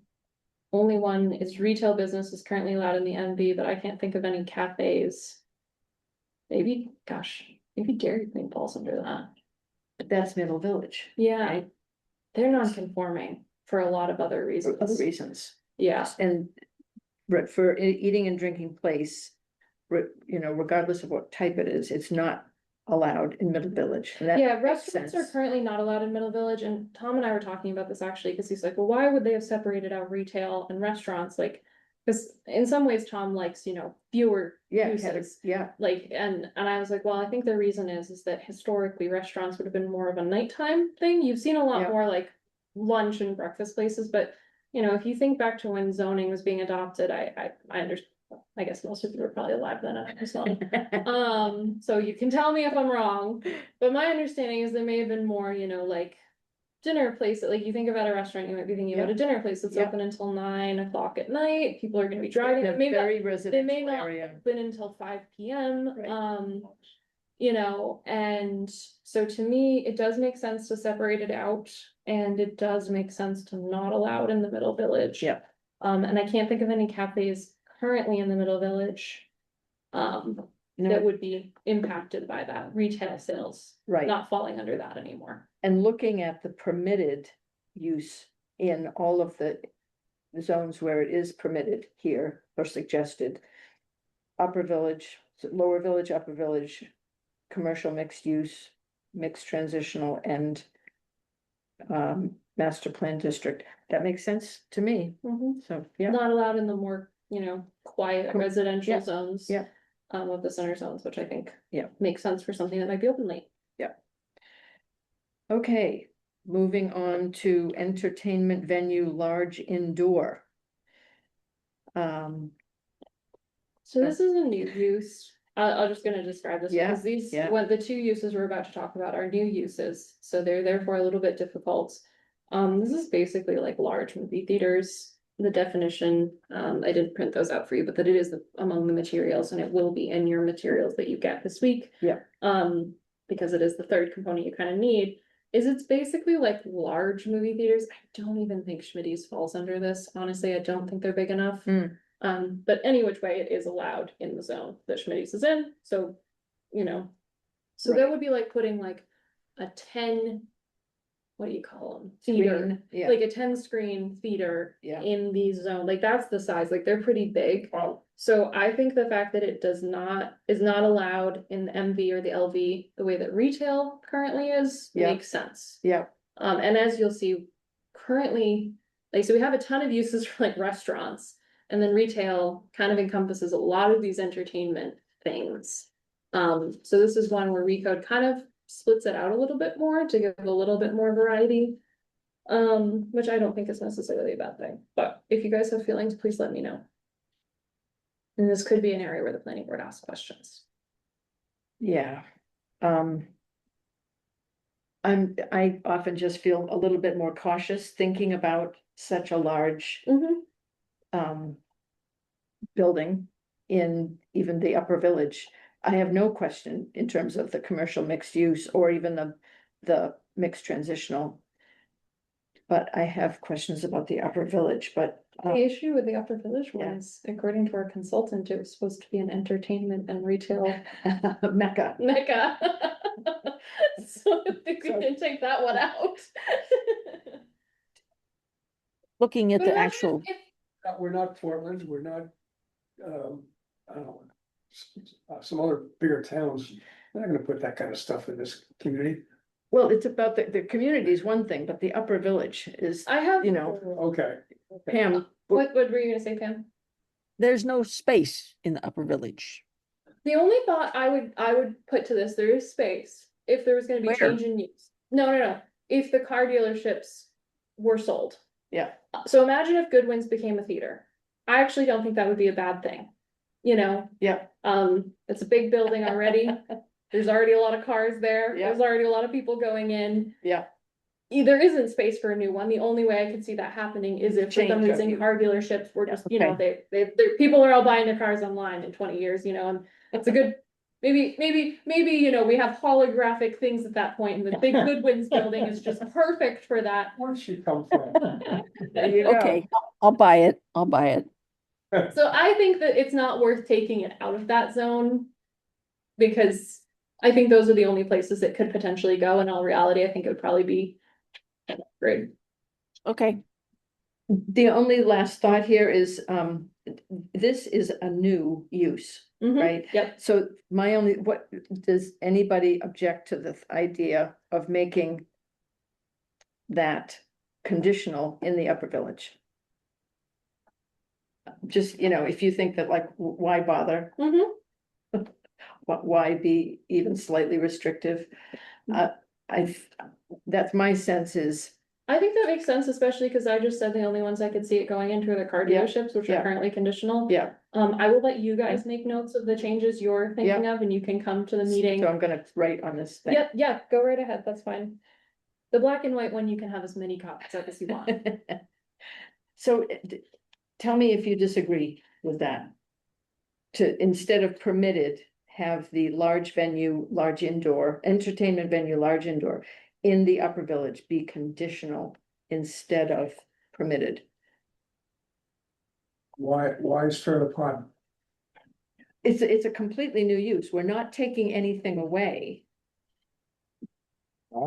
only one is retail business is currently allowed in the MV, but I can't think of any cafes. Maybe, gosh, maybe Dairy Queen falls under that. But that's Middle Village. Yeah, Right. they're non-conforming for a lot of other For reasons. other reasons. Yeah, And for eating and drinking place, regardless of what type it is, it's not allowed in Middle Village. And that yeah, makes restaurants are sense. currently not allowed in Middle Village, and Tom and I were talking about this actually, because he's like, well, why would they have separated out retail and restaurants? Like, because in some ways, Tom likes, fewer Yeah, uses. yeah, Like, and I was like, well, I think the reason is that historically restaurants would have been more of a nighttime thing. You've seen a lot Yeah. more like lunch and breakfast places, but if you think back to when zoning was being adopted, I understand. I guess most of you were probably alive then, as well. So you can tell me if I'm wrong, but my understanding is there may have been more, like dinner place, like you think about a restaurant, you might be thinking about a dinner place that's Yeah. open until 9 o'clock at night. People are gonna be driving. In a Maybe very they may residential not area. open until 5 PM. Right. And so to me, it does make sense to separate it out, and it does make sense to not allow it in the Middle Village. Yeah. And I can't think of any cafes currently in the Middle Village. No, that would be impacted by that, retail sales, right. not falling under that anymore. And looking at the permitted use in all of the zones where it is permitted here or suggested. Upper Village, Lower Village, Upper Village, commercial mixed use, mixed transitional and master plan district. That makes sense to me. So, yeah, Not allowed in the more, quiet Cool. residential Yeah. zones. Yeah. Of the center zones, which I think. Yeah. Makes sense for something that might be open late. okay. Moving on to entertainment venue, large indoor. So this is a new use. I'm just gonna describe this Yeah, because these, yeah. what the two uses we're about to talk about are new uses, so they're therefore a little bit difficult. This is basically like large movie theaters. The definition, I didn't print those out for you, but that it is among the materials and it will be in your materials that you get this week. Yeah. Because it is the third component you kind of need, is it's basically like large movie theaters. I don't even think Schmitty's falls under this. Honestly, I don't think they're big enough. But any which way, it is allowed in the zone that Schmitty's is in, so, So Right. that would be like putting like a 10, what do you call them? Theater, Screen, yeah, like a 10-screen theater yeah. in the zone, like that's the size, like they're pretty big. So I think the fact that it is not allowed in the MV or the LV, the way that retail currently is, Yeah. makes sense. Yeah, And as you'll see, currently, like, so we have a ton of uses for like restaurants. And then retail kind of encompasses a lot of these entertainment things. So this is one where Recode kind of splits it out a little bit more to give a little bit more variety. Which I don't think is necessarily a bad thing, but if you guys have feelings, please let me know. And this could be an area where the planning board asks questions. yeah. I often just feel a little bit more cautious thinking about such a large building in even the upper village. I have no question in terms of the commercial mixed use or even the mixed transitional. But I have questions about the upper village, but The issue with the upper village Yeah. was, according to our consultant, it was supposed to be an entertainment and retail Mecca. mecca. So I think we So- can take that one out. Looking at But the imagine actual, We're not Portland, we're not, I don't know, some other bigger towns. They're not gonna put that kind of stuff in this community. Well, it's about the community is one thing, but the upper village is, I have, you know, Okay. Pam. what were you gonna say, Pam? there's no space in the upper village. The only thought I would put to this, there is space, if there was gonna be Where? change in use. No, if the car dealerships were sold. Yeah. So imagine if Goodwin's became a theater. I actually don't think that would be a bad thing. Yeah. It's a big building already. There's already a lot of cars there. Yeah. There's already a lot of people going in. Yeah. There isn't space for a new one. The only way I could see that happening is if for some Change of reason use. car dealerships were Yeah, just, they people are all buying their cars online in 20 years, and it's a good, maybe, we have holographic things at that point, and the big Goodwin's building is just perfect for that. Where'd she come from? There you go. Okay, I'll buy it. I'll buy it. So I think that it's not worth taking it out of that zone. Because I think those are the only places it could potentially go. In all reality, I think it would probably be great. Okay, The only last thought here is, this is a new use, right? Yep. So what, does anybody object to the idea of making that conditional in the upper village? Just, if you think that like, why bother? Why be even slightly restrictive? That's my sense is, I think that makes sense, especially because I just said the only ones I could see it going into are the car Yeah, dealerships, which yeah. are currently conditional. yeah, I will let you guys make notes of the changes you're thinking of, and you can come to the meeting. so I'm gonna write on this thing. Yeah, go right ahead, that's fine. The black and white one, you can have as many copies of as you want. So tell me if you disagree with that. To, instead of permitted, have the large venue, large indoor, entertainment venue, large indoor in the upper village be conditional instead of permitted. Why stir the pot? it's a completely new use. We're not taking anything away.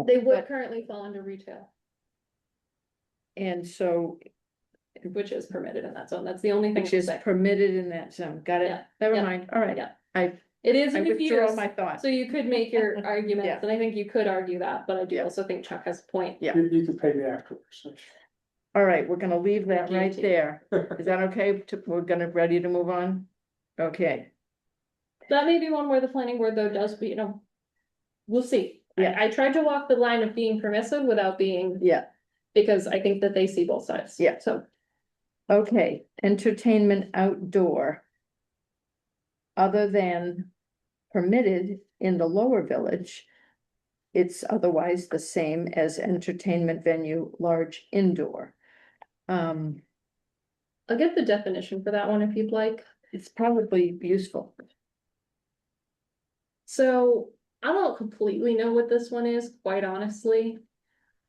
They would But- currently fall under retail, And so, which is permitted in that zone. That's the only thing. which I'll is say. permitted in that zone. Got it? Yeah, Never yeah, mind. All right. yeah. I It is in withdraw use, my thought. so you could make your arguments, Yeah. and I think you could argue that, but I do Yeah. also think Chuck has a point. Yeah. You can pay me afterwards. All right, we're gonna leave that right Guilty. there. Is that okay? We're gonna, ready to move on? Okay, That may be one where the planning board though does, be, we'll see. Yeah. I tried to walk the line of being permissive without being, yeah, because I think that they see both sides. Yeah. So, okay, entertainment outdoor. Other than permitted in the lower village. It's otherwise the same as entertainment venue, large indoor. I'll get the definition for that one if you'd like. It's probably useful. So, I don't completely know what this one is, quite honestly.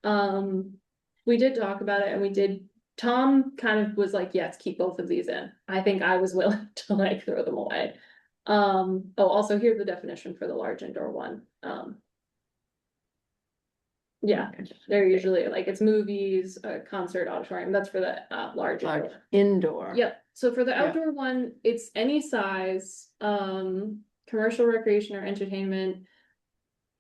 We did talk about it and we did, Tom kind of was like, yes, keep both of these in. I think I was willing to like throw them away. Also here's the definition for the large indoor one. Yeah, they're usually like, it's movies, concert, auditorium, that's for the large Large indoor. indoor. Yep, so for the Yeah. outdoor one, it's any size, commercial, recreation or entertainment.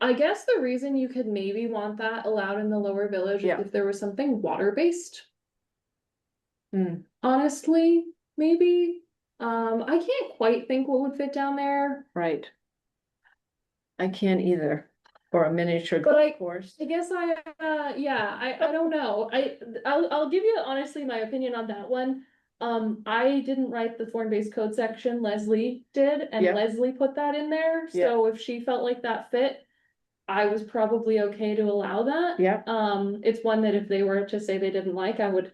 I guess the reason you could maybe want that allowed in the lower village is Yeah. if there was something water-based. Hmm. Honestly, maybe, I can't quite think what would fit down there. Right. I can't either, or a miniature But golf course. I guess I don't know, I'll give you honestly my opinion on that one. I didn't write the form-based code section, Leslie did, and Yeah. Leslie put that in there, so if she felt like that fit. I was probably okay to allow that. Yeah. It's one that if they were to say they didn't like, I would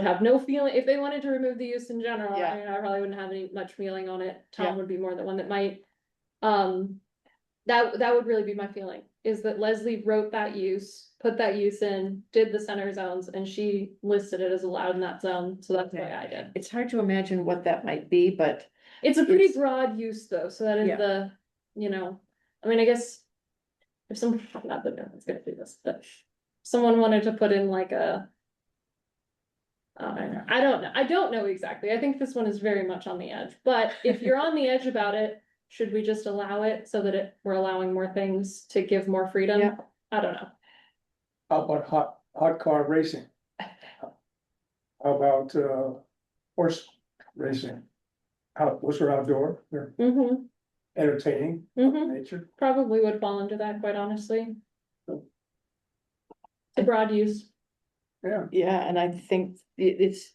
have no feeling, if they wanted to remove the use in general, Yeah. I mean, I probably wouldn't have any much feeling on it. Yeah. Tom would be more the one that might. That would really be my feeling, is that Leslie wrote that use, put that use in, did the center zones, and she listed it as allowed in that zone, so that's why I did. It's hard to imagine what that might be, but It's a pretty It's- broad use though, so that is Yeah. the, I mean, I guess. If someone, not that no one's gonna do this, but someone wanted to put in like a. I don't know exactly, I think this one is very much on the edge, but if you're on the edge about it, should we just allow it so that we're allowing more things to give more freedom? Yeah. I don't know. How about hot car racing? How about horse racing? Those are outdoor, they're Mm-hmm, entertaining, nature. probably would fall into that, quite honestly. It's a broad use. yeah, and I think it's.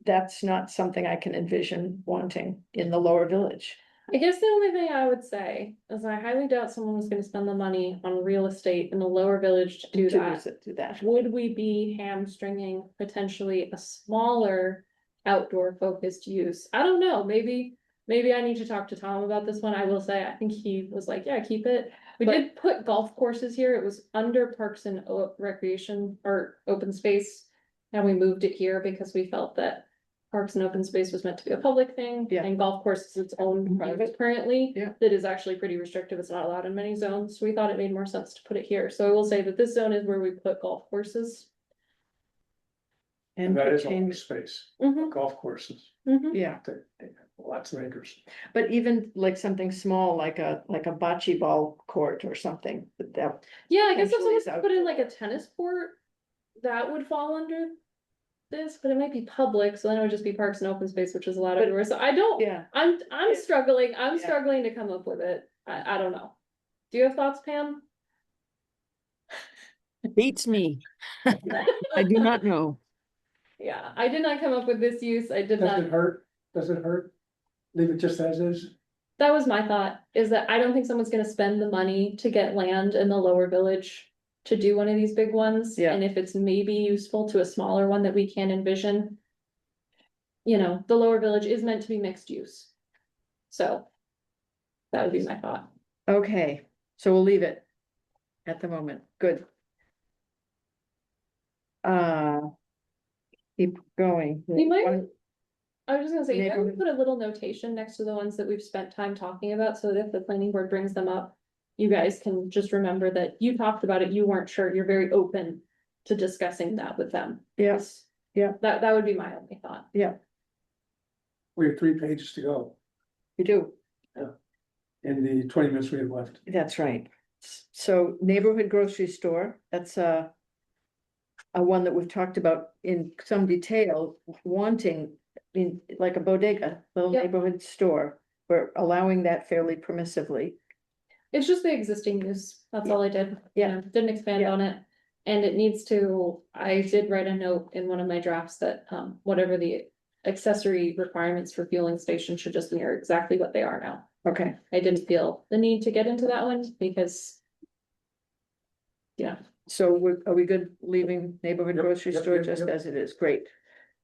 That's not something I can envision wanting in the lower village. I guess the only thing I would say is I highly doubt someone was gonna spend the money on real estate in the lower village to do that. Do that. Would we be hamstringing potentially a smaller outdoor focused use? I don't know, maybe I need to talk to Tom about this one. I will say, I think he was like, yeah, keep it. We But- did put golf courses here. It was under parks and recreation or open space. And we moved it here because we felt that parks and open space was meant to be a public thing. Yeah. And golf course is its own private currently. Yeah. That is actually pretty restrictive. It's not allowed in many zones. So we thought it made more sense to put it here. So I will say that this zone is where we put golf courses. And that is open Entertainment, space, Mhm, golf courses, mhm. yeah, they have lots of acres. but even like something small, like a bocce ball court or something, that. Yeah, I guess if Potentially someone is put in like a tennis court, that would fall under this, but it might be public, so then it would just be parks and open space, which is allowed But- everywhere, so I don't, Yeah, I'm Yeah. struggling, I'm Yeah. struggling to come up with it, I don't know. Do you have thoughts, Pam? Beats me. I do not know. Yeah, I did not come up with this use, I did Does not, it hurt? Does it hurt? Leave it just as is? that was my thought, is that I don't think someone's gonna spend the money to get land in the lower village. To do one of these big ones, Yeah. and if it's maybe useful to a smaller one that we can envision. The lower village is meant to be mixed use. So. That would be my thought. okay, so we'll leave it at the moment, good. Keep going. You might- I was just gonna say, I would Neighborhood. put a little notation next to the ones that we've spent time talking about, so that if the planning board brings them up. You guys can just remember that you talked about it, you weren't sure, you're very open to discussing that with them. Yes, yeah. That would be my only thought. We have 3 pages to go you do. in the 20 minutes we have left. That's right. So neighborhood grocery store, that's a one that we've talked about in some detail, wanting in like a bodega, little Yep. neighborhood store. We're allowing that fairly permissively. It's just the existing use, that's all I did. Yeah. Didn't expand Yeah. on it. And it needs to, I did write a note in one of my drafts that, whatever the accessory requirements for fueling stations should just mirror exactly what they are now. Okay, I didn't feel the need to get into that one because. Yeah, so are we good leaving neighborhood Yep, grocery yep, store yep, just yep. as it is? Great.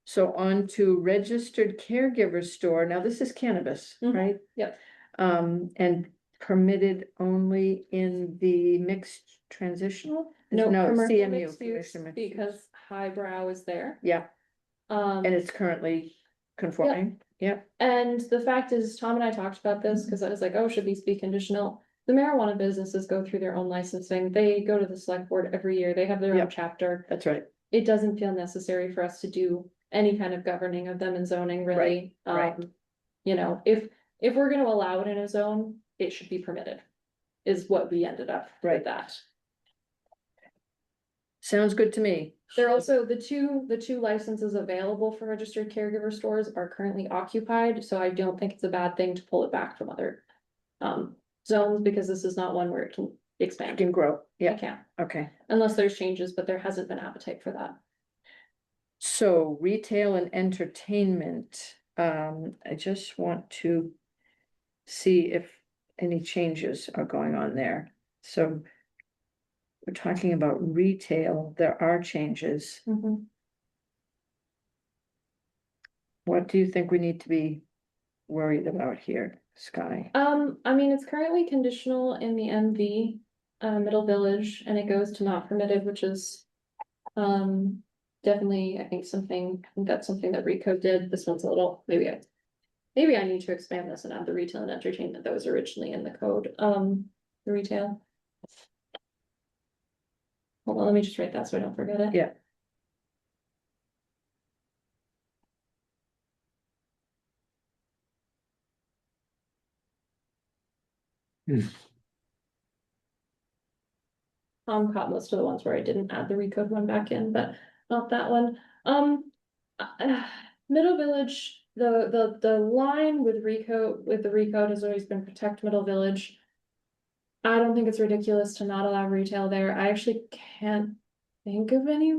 So on to registered caregiver store. Now this is cannabis, Mhm. right? Yep. And permitted only in the mixed transitional? no, commercial CMU, mixed use commercial mixed use. because highbrow is there. Yeah, and And it's currently conforming, yeah, the fact is, Tom and I talked about this, cause I was like, oh, should these be conditional? The marijuana businesses go through their own licensing, they go to the select board every year, they have their own Yep. chapter. that's right, It doesn't feel necessary for us to do any kind of governing of them in zoning, really. right. You know, if we're gonna allow it in a zone, it should be permitted. Is what we ended up Right. with that. Sounds good to me. There are also, the two licenses available for registered caregiver stores are currently occupied, so I don't think it's a bad thing to pull it back from other. Zones, because this is not one where it can It expand. can grow, It yeah, can't, okay. unless there's changes, but there hasn't been appetite for that. So retail and entertainment, I just want to see if any changes are going on there. So we're talking about retail, there are changes. What do you think we need to be worried about here, Sky? I mean, it's currently conditional in the MV, Middle Village, and it goes to not permitted, which is. Definitely, I think that's something that Rico did, this one's a little, maybe I need to expand this and add the retail and entertainment that was originally in the code, the retail. Hold on, let me just write that so I don't forget it. Yeah. Caught most of the ones where I didn't add the recode one back in, but not that one. Middle Village, the line with the recode has always been protect Middle Village. I don't think it's ridiculous to not allow retail there. I actually can't think of any.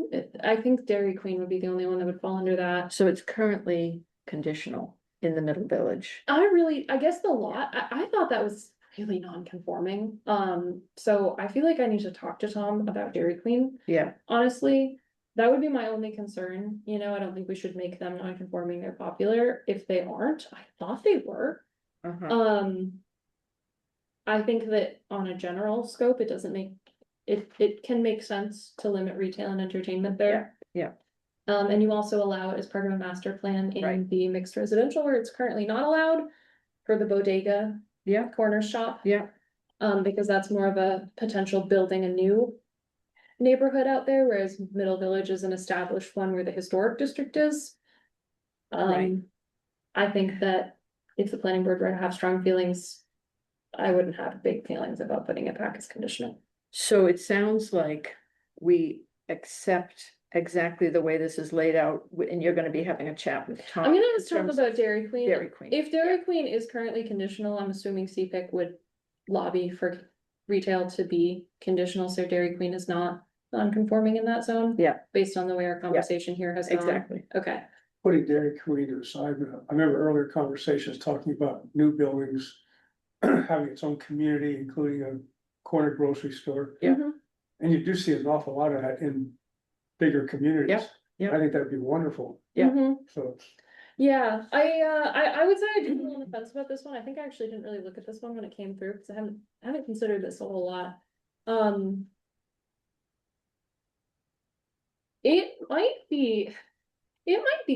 I think Dairy Queen would be the only one that would fall under that. So it's currently conditional in the Middle Village. I guess the lot, I thought that was really non-conforming. So I feel like I need to talk to Tom about Dairy Queen. Yeah, Honestly, that would be my only concern. You know, I don't think we should make them non-conforming. They're popular. If they aren't, I thought they were. I think that on a general scope, it doesn't make, it can make sense to limit retail and entertainment there. Yeah. And you also allow it as part of a master plan in Right. the mixed residential where it's currently not allowed for the bodega yeah, corner shop. yeah, Because that's more of a potential building a new neighborhood out there, whereas Middle Village is an established one where the historic district is. Right. I think that if the planning board were to have strong feelings, I wouldn't have big feelings about putting it back as conditional. so it sounds like we accept exactly the way this is laid out, and you're gonna be having a chat with Tom. I'm gonna in ask Tom terms about of Dairy Queen. Dairy Queen. If Dairy Queen is currently conditional, I'm assuming CPIC would lobby for retail to be conditional, so Dairy Queen is not non-conforming in that zone. Yeah. Based on the way our conversation here has gone. Exactly, Okay, Putting Dairy Queen to the side, I remember earlier conversations talking about new buildings. Having its own community, including a corner grocery store, Yeah. Mhm. and you do see an awful lot of that in bigger communities. Yep, yep. I think that'd be wonderful, Yeah. Mhm. so. Yeah, I would say I did feel on the fence about this one. I think I actually didn't really look at this one when it came through, because I haven't considered this a whole lot. It might be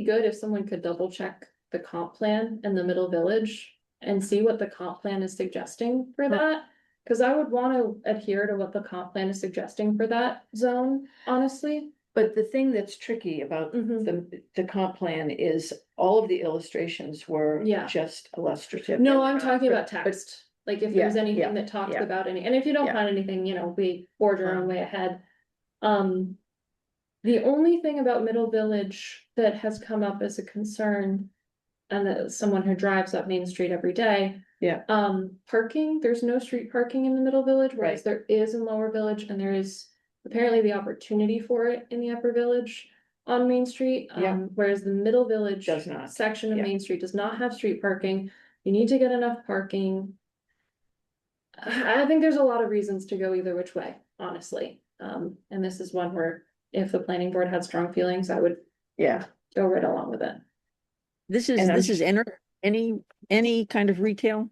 good if someone could double check the comp plan in the middle village and see what the comp plan is suggesting for that. Cause I would wanna adhere to what the comp plan is suggesting for that zone, honestly. But the thing that's tricky about the comp plan is all of the illustrations were Yeah. just illustrative. No, They were I'm not- talking about but- text, like if Yeah, there's anything yeah, that talks yeah. about any, and if you don't Yeah. find anything, you know, we forge our own Fine. way ahead. The only thing about Middle Village that has come up as a concern. And that someone who drives up Main Street every day. Yeah. Parking, there's no street parking in the Middle Village, whereas Right. there is in Lower Village, and there is apparently the opportunity for it in the Upper Village. On Main Street, Yeah. Whereas the Middle Village. Does not. Section of Yeah. Main Street does not have street parking, you need to get enough parking. I think there's a lot of reasons to go either which way, honestly, and this is one where if the planning board had strong feelings, I would Yeah, go right along with it. This And I'm is any kind of retail?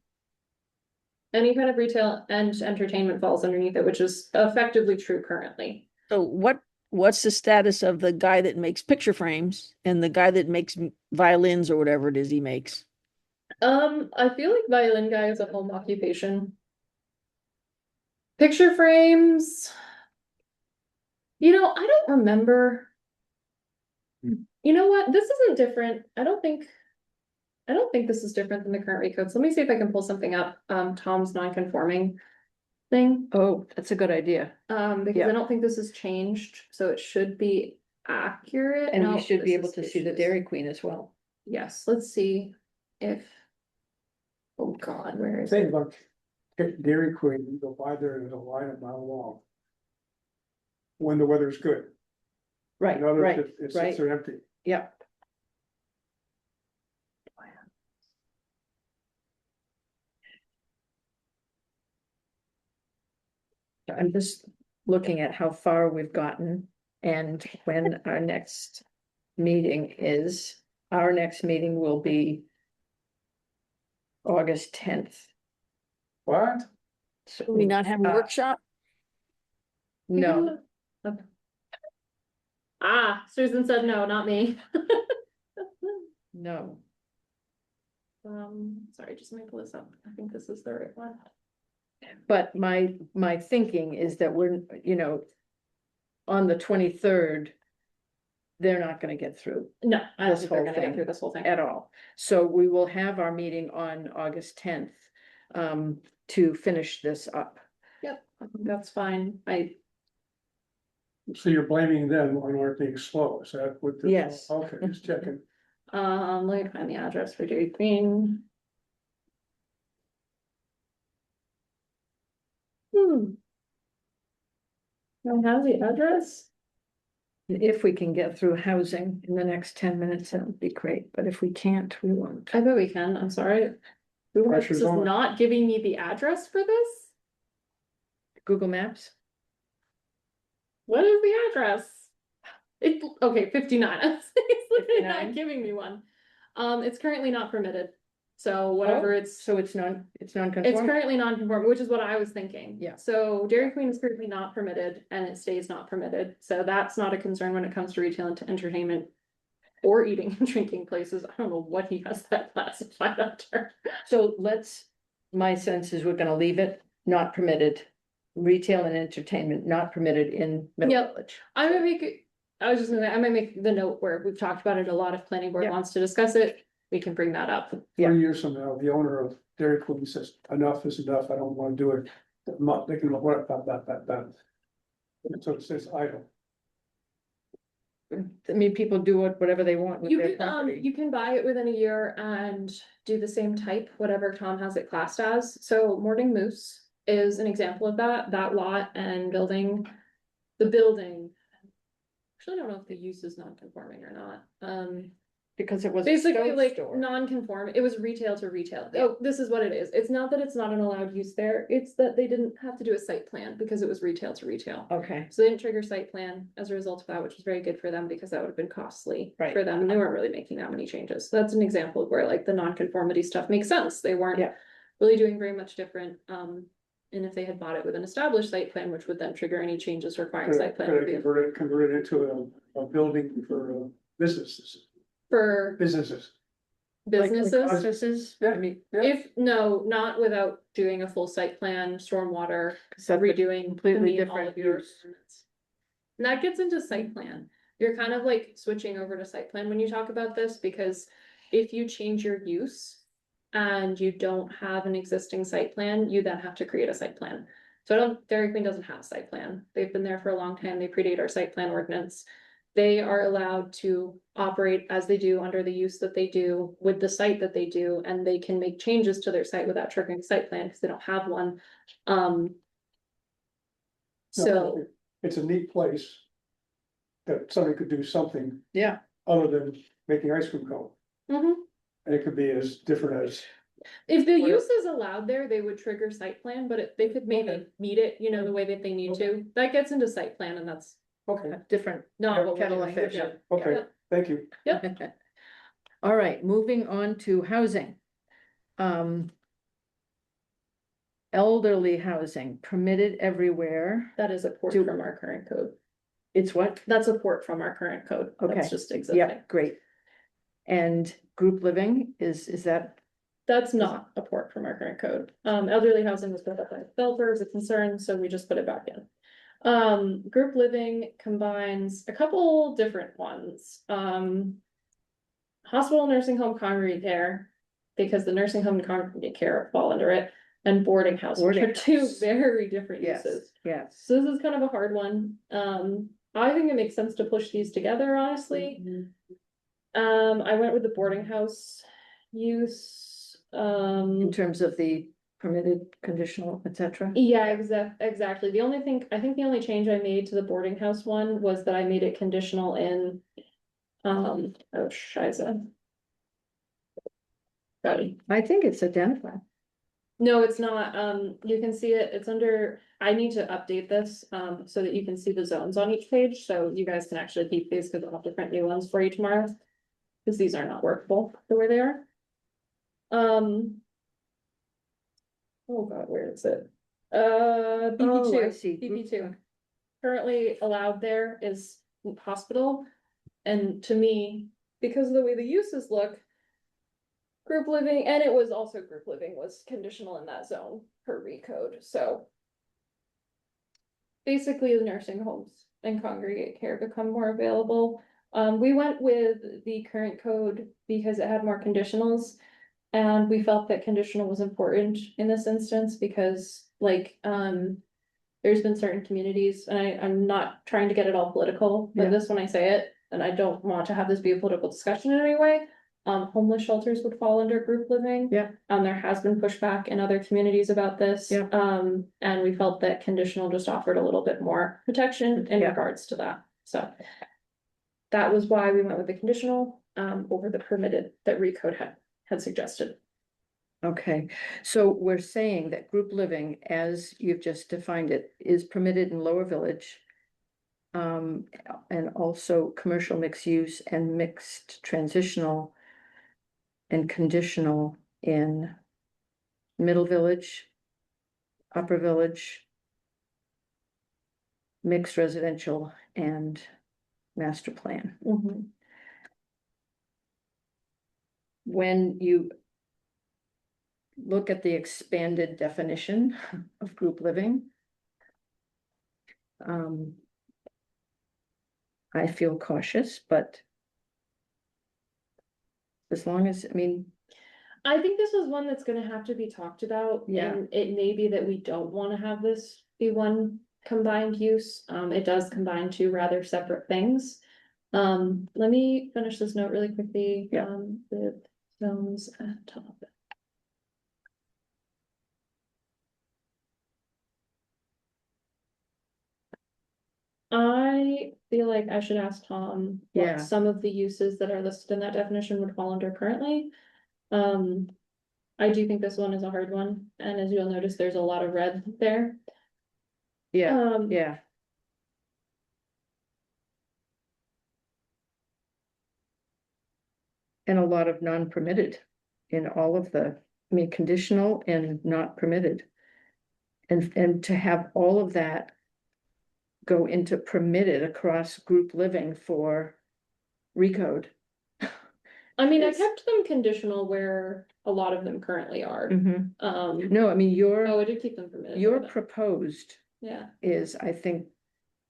Any kind of retail and entertainment falls underneath it, which is effectively true currently. So what's the status of the guy that makes picture frames and the guy that makes violins or whatever it is he makes? I feel like violin guy is a home occupation. Picture frames. You know, I don't remember. You know what? This isn't different. I don't think this is different than the current rate code. So let me see if I can pull something up, Tom's non-conforming thing. oh, that's a good idea. Because Yeah. I don't think this has changed, so it should be accurate. And No, we should be this able is to see the issues. Dairy Queen as well. Yes, let's see if. Oh God, where is Think it? about Dairy Queen, you go by there, there's a line a mile long. When the weather's good. Right, In others, right, it sits right. there empty. Yeah. I'm just looking at how far we've gotten and when our next meeting is. Our next meeting will be August 10th. What? So, Do we not have a workshop? no, Okay. Ah, Susan said no, not me. no. Sorry, just let me pull this up. I think this is the right one. But my thinking is that we're, on the 23rd, they're not gonna get through No, I don't This think they're whole gonna get thing through this whole thing. at all. So we will have our meeting on August 10th to finish this up. Yep, I think that's fine. So you're blaming them on our being slow, is that what? Yes. Okay, just checking. Let me find the address for Dairy Queen. Do I have the address? If we can get through housing in the next 10 minutes, that would be great, but if we can't, we won't. I bet we can, I'm sorry. Google Maps Pressure's is on. not giving me the address for this? Google Maps? What is the address? Okay, 59, it's literally 59? not giving me one. It's currently not permitted, so whatever it's. So it's It's non-conforming? currently non-conforming, which is what I was thinking. Yeah. So Dairy Queen is currently not permitted and it stays not permitted, so that's not a concern when it comes to retail and to entertainment. Or eating and drinking places, I don't know what he has that classified under. So my sense is we're gonna leave it not permitted. Retail and entertainment not permitted in Middle Yep. Village. I would make it, I was just gonna, I might make the note where we've talked about it a lot, if planning board Yeah. wants to discuss it, we can bring that up. Yeah. 3 years from now, the owner of Dairy Queen says, enough is enough, I don't wanna do it. I'm not thinking of what, that. So it says idle. I mean, people do whatever they want with You their can, property. you can buy it within a year and do the same type, whatever Tom has it classed as. So Morning Moose is an example of that lot and building, the building. Actually, I don't know if the use is non-conforming or not. Because it was a Basically stove like store. non-conform, it was retail to retail. Oh, this is what it is. It's not that it's not an allowed use there. It's that they didn't have to do a site plan because it was retail to retail. Okay, So they didn't trigger site plan as a result of that, which was very good for them because that would have been costly Right. for them. And they weren't really making that many changes. So that's an example of where like the non-conformity stuff makes sense. They weren't Yeah. really doing very much different. And if they had bought it with an established site plan, which would then trigger any changes requiring site plan Could I review convert it into a building for businesses. for, Businesses. businesses. Offices, I Yeah. mean, If, no, not without doing a full site plan, stormwater, 'cause that's a redoing. to completely meet all different of your use. requirements. And that gets into site plan. You're kind of like switching over to site plan when you talk about this, because if you change your use and you don't have an existing site plan, you then have to create a site plan. So Dairy Queen doesn't have a site plan. They've been there for a long time. They predate our site plan ordinance. They are allowed to operate as they do under the use that they do with the site that they do, and they can make changes to their site without triggering site plan because they don't have one. So, It's a neat place. That somebody could do something Yeah, other than making ice cream cone, mhm. and it could be as different as, If the Whatever. use is allowed there, they would trigger site plan, but they could maybe Okay. meet it, you know, the way that they need to. That gets into site plan, and that's okay, different not what we're kettle doing. of fish. Yeah. okay, thank you. Yep. All right, moving on to housing. Um. Elderly housing permitted everywhere. That is a port Do- from our current code. It's what? That's a port from our current code. Okay. That's just Yeah, existing. great. And group living is that, That's not a port from our current code. Elderly housing was built up by developers, a concern, so we just put it back in. Group living combines a couple different ones. Hospital, nursing home, congregate care, because the nursing home and congregate care fall under it, and boarding house, which Boarding are two house. very different yes, uses. yes. So this is kind of a hard one. I think it makes sense to push these together, honestly. I went with the boarding house use, In terms of the permitted, conditional, et cetera. yeah, exactly. The only thing, I think the only change I made to the boarding house one was that I made it conditional in. Oh, shiza. Got it. I think it's identified. No, it's not. You can see it. It's under, I need to update this, so that you can see the zones on each page, so you guys can actually keep these, because I'll have to print new ones for you tomorrow. Because these are not workable the way they are. Oh God, where is it? BP Oh, I two, see. BP two. Currently allowed there is hospital, and to me, because of the way the uses look. Group living, and it was also group living was conditional in that zone per recode, so. Basically, the nursing homes and congregate care become more available. We went with the current code because it had more conditionals. And we felt that conditional was important in this instance because like, there's been certain communities, and I'm not trying to get it all political, but Yeah. this when I say it, and I don't want to have this be a political discussion in any way. Homeless shelters would fall under group living. Yeah. There has been pushback in other communities about this. Yeah. And we felt that conditional just offered a little bit more protection in Yeah. regards to that, so. That was why we went with the conditional, over the permitted that Recode had suggested. Okay, so we're saying that group living, as you've just defined it, is permitted in Lower Village. And also commercial mixed use and mixed transitional. And conditional in Middle Village. Upper Village. Mixed residential and master plan. When you. Look at the expanded definition of group living. I feel cautious, but. As long as, I mean, I think this is one that's gonna have to be talked about. Yeah. And it may be that we don't wanna have this be one combined use. It does combine two rather separate things. Let me finish this note really quickly. Yeah. With zones at top. I feel like I should ask Tom Yeah. what some of the uses that are listed in that definition would fall under currently. I do think this one is a hard one, and as you'll notice, there's a lot of red there. yeah, Um, yeah. And a lot of non-permitted in all of the, I mean, conditional and not permitted. And to have all of that. Go into permitted across group living for recode. I mean, I is- kept them conditional where a lot of them currently are. Mhm. Um, No, I mean, oh, I did keep them permitted. your but- proposed Yeah. is, I think,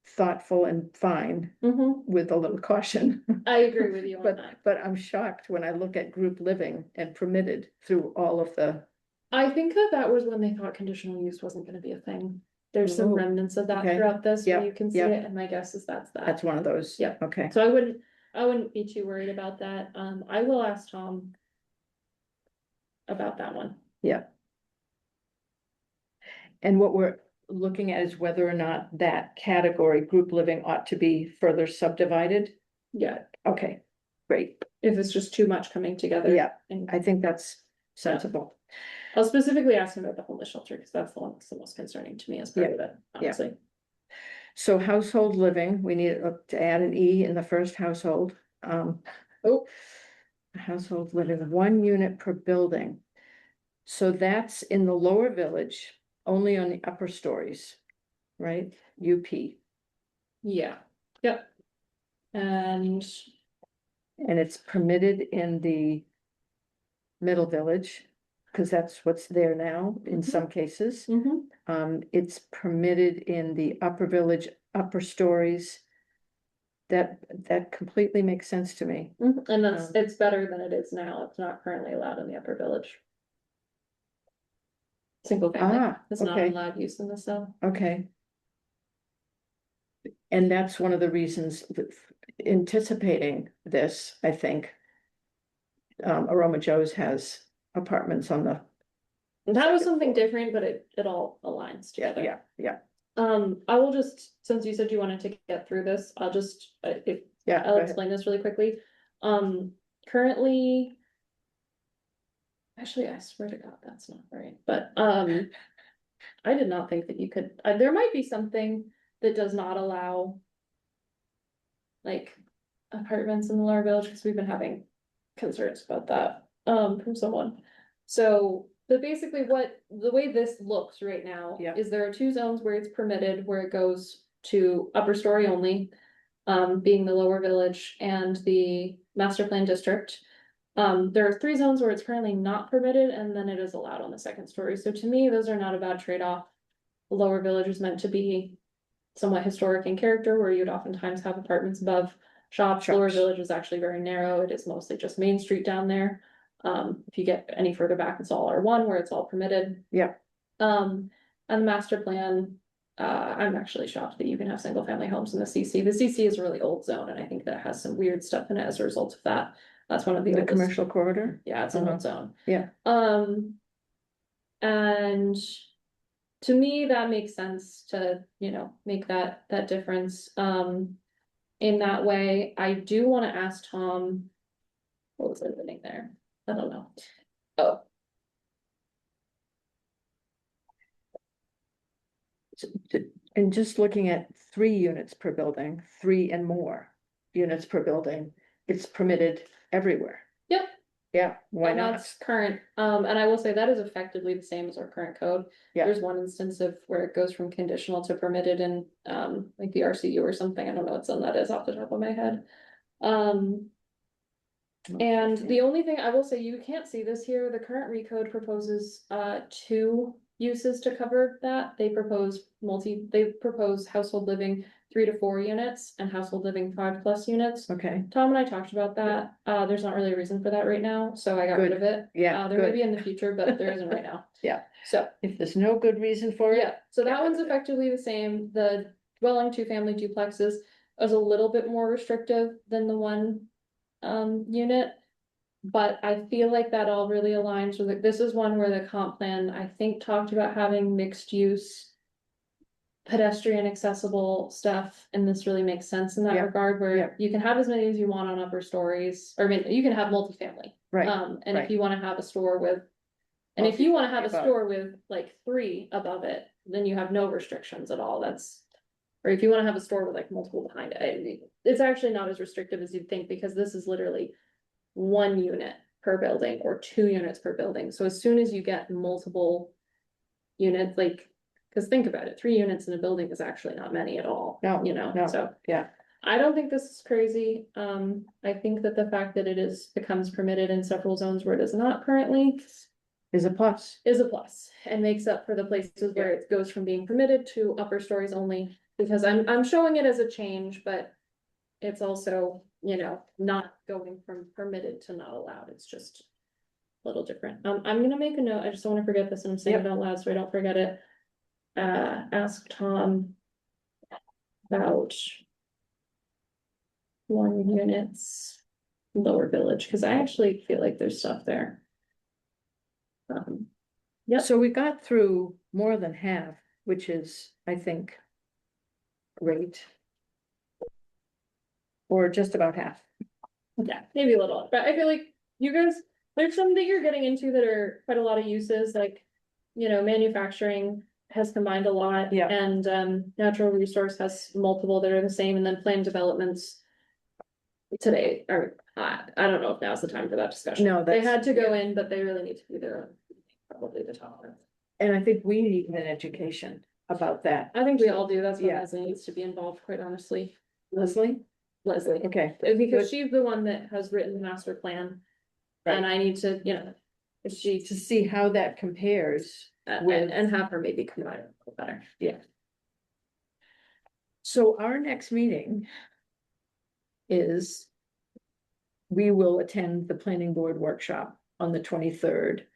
thoughtful and fine with a little caution. I agree with you on But, that. but I'm shocked when I look at group living and permitted through all of the, I think that was when they thought conditional use wasn't gonna be a thing. There's some Oh, remnants of that okay. throughout this, where Yep, you can see yep. it, and my guess is that's that's that. one of those. Yep. Okay, So I wouldn't be too worried about that. I will ask Tom about that one. yeah. And what we're looking at is whether or not that category, group living, ought to be further subdivided. Yeah, Okay, great. if it's just too much coming together. Yeah, And I think that's sensible. I'll specifically ask him about the homeless shelter, because that's the one that's the most concerning to me as part of it, honestly. So household living, we need to add an E in the first household. Oh. Household living, 1 unit per building. So that's in the lower village, only on the upper stories, right? UP. Yeah, yep. And And it's permitted in the middle village, because that's what's there now in Mhm. some cases. mhm, It's permitted in the upper village, upper stories. That completely makes sense to me. and that's, Um, it's better than it is now. It's not currently allowed in the upper village. Single family is not okay, allowed use in the zone. okay. And that's one of the reasons that anticipating this, I think. Aroma Joe's has apartments on the, That was second something floor. different, but it all aligns together. yeah, I will just, since you said you wanted to get through this, I'll just, yeah. I'll go ahead. explain this really quickly. Currently. Actually, I swear to God, that's not right, but, I did not think that you could, there might be something that does not allow. Like, apartments in the lower village, because we've been having concerns about that, from someone. So, but basically the way this looks right now. Yeah. Is there are 2 zones where it's permitted, where it goes to upper story only. Being the lower village and the master plan district. There are 3 zones where it's currently not permitted, and then it is allowed on the second story. So to me, those are not a bad trade-off. The lower village is meant to be somewhat historic in character, where you'd oftentimes have apartments above shops. Lower Shops. village is actually very narrow. It is mostly just Main Street down there. If you get any further back, it's all R1, where it's all permitted. Yeah. And the master plan, I'm actually shocked that you can have single family homes in the CC. The CC is a really old zone, and I think that has some weird stuff in it as a result of that. That's one of the The oldest. commercial corridor. Yeah, it's an old zone. Yeah. And to me, that makes sense to, make that difference. In that way, I do wanna ask Tom. What was I living there? I don't know. Oh, And just looking at 3 units per building, 3 and more units per building, it's permitted everywhere. Yep. Yeah, why and not? that's current, and I will say that is effectively the same as our current code. Yeah. There's one instance of where it goes from conditional to permitted in, like the RCU or something. I don't know what zone that is off the top of my head. And the only thing I will say, you can't see this here, the current recode proposes 2 uses to cover that. They propose household living 3 to 4 units and household living 5+ units. Okay, Tom and I talked about that. There's not really a reason for that right now, so I got rid Good. of it. yeah, There may good. be in the future, but there isn't right now. Yeah. So, If there's no good reason for it. yeah, so get that rid one's of it. effectively the same. The dwelling 2-family duplexes is a little bit more restrictive than the 1 unit. But I feel like that all really aligns with it. This is one where the comp plan, I think, talked about having mixed use. Pedestrian accessible stuff, and this really makes sense in that Yeah, regard, yeah. where you can have as many as you want on upper stories, or I mean, you can have multifamily. Right, And right. if you wanna have a store with. And if you wanna have a Multifamily above. store with like 3 above it, then you have no restrictions at all, or if you wanna have a store with like multiple behind it, it's actually not as restrictive as you'd think, because this is literally 1 unit per building or 2 units per building. So as soon as you get multiple units, like, cause think about it, 3 units in a building is actually not many at all. No, no. So. Yeah. I don't think this is crazy. I think that the fact that becomes permitted in several zones where it is not currently Is a plus. is a plus and makes up for the places where it goes from being permitted to upper stories only. Because I'm showing it as a change, but it's also, you know, not going from permitted to not allowed. It's just a little different. I'm gonna make a note. I just don't wanna forget this and I'm saying it out loud so I don't forget it. Ask Tom about one units lower village, because I actually feel like there's stuff there. Yep. So we got through more than half, which is, I think, great. Or just about half. Yeah, maybe a little, but I feel like you guys, there's some that you're getting into that are quite a lot of uses, like, you know, manufacturing has combined a lot. Yeah. And natural resource has multiple that are the same, and then planned developments today, or I don't know if now's the time for that discussion. No, They that's- had to go in, but they really need to be there, probably the top. And I think we need an education about that. I think we all do, that's why Yeah. Leslie needs to be involved, quite honestly. Leslie? Leslie, Okay. because she's the one that has written the master plan. And I need to, you know, if she, To see how that compares with. and have her maybe come out a little better. Yeah. So our next meeting is we will attend the planning board workshop on the 23rd.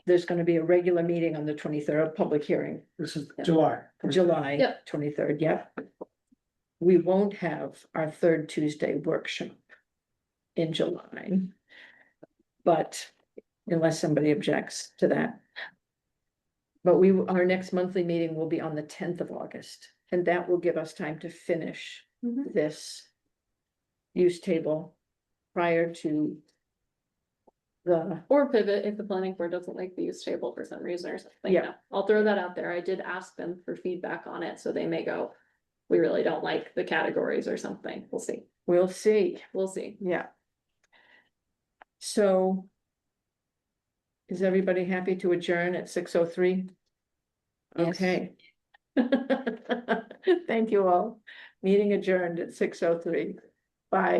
There's gonna be a regular meeting on the 23rd, a public hearing, This is Yeah. July. July Yep. 23rd, yeah. We won't have our third Tuesday workshop in July. But unless somebody objects to that. But our next monthly meeting will be on the 10th of August, and that will give us time to finish this use table prior to the, Or pivot if the planning board doesn't like the use table for some reason or something. Yeah. I'll throw that out there. I did ask them for feedback on it, so they may go, we really don't like the categories or something. We'll see. we'll see, We'll see. yeah. So. Is everybody happy to adjourn at 6:03? Yes. Okay. Thank you all. Meeting adjourned at 6:03. Bye.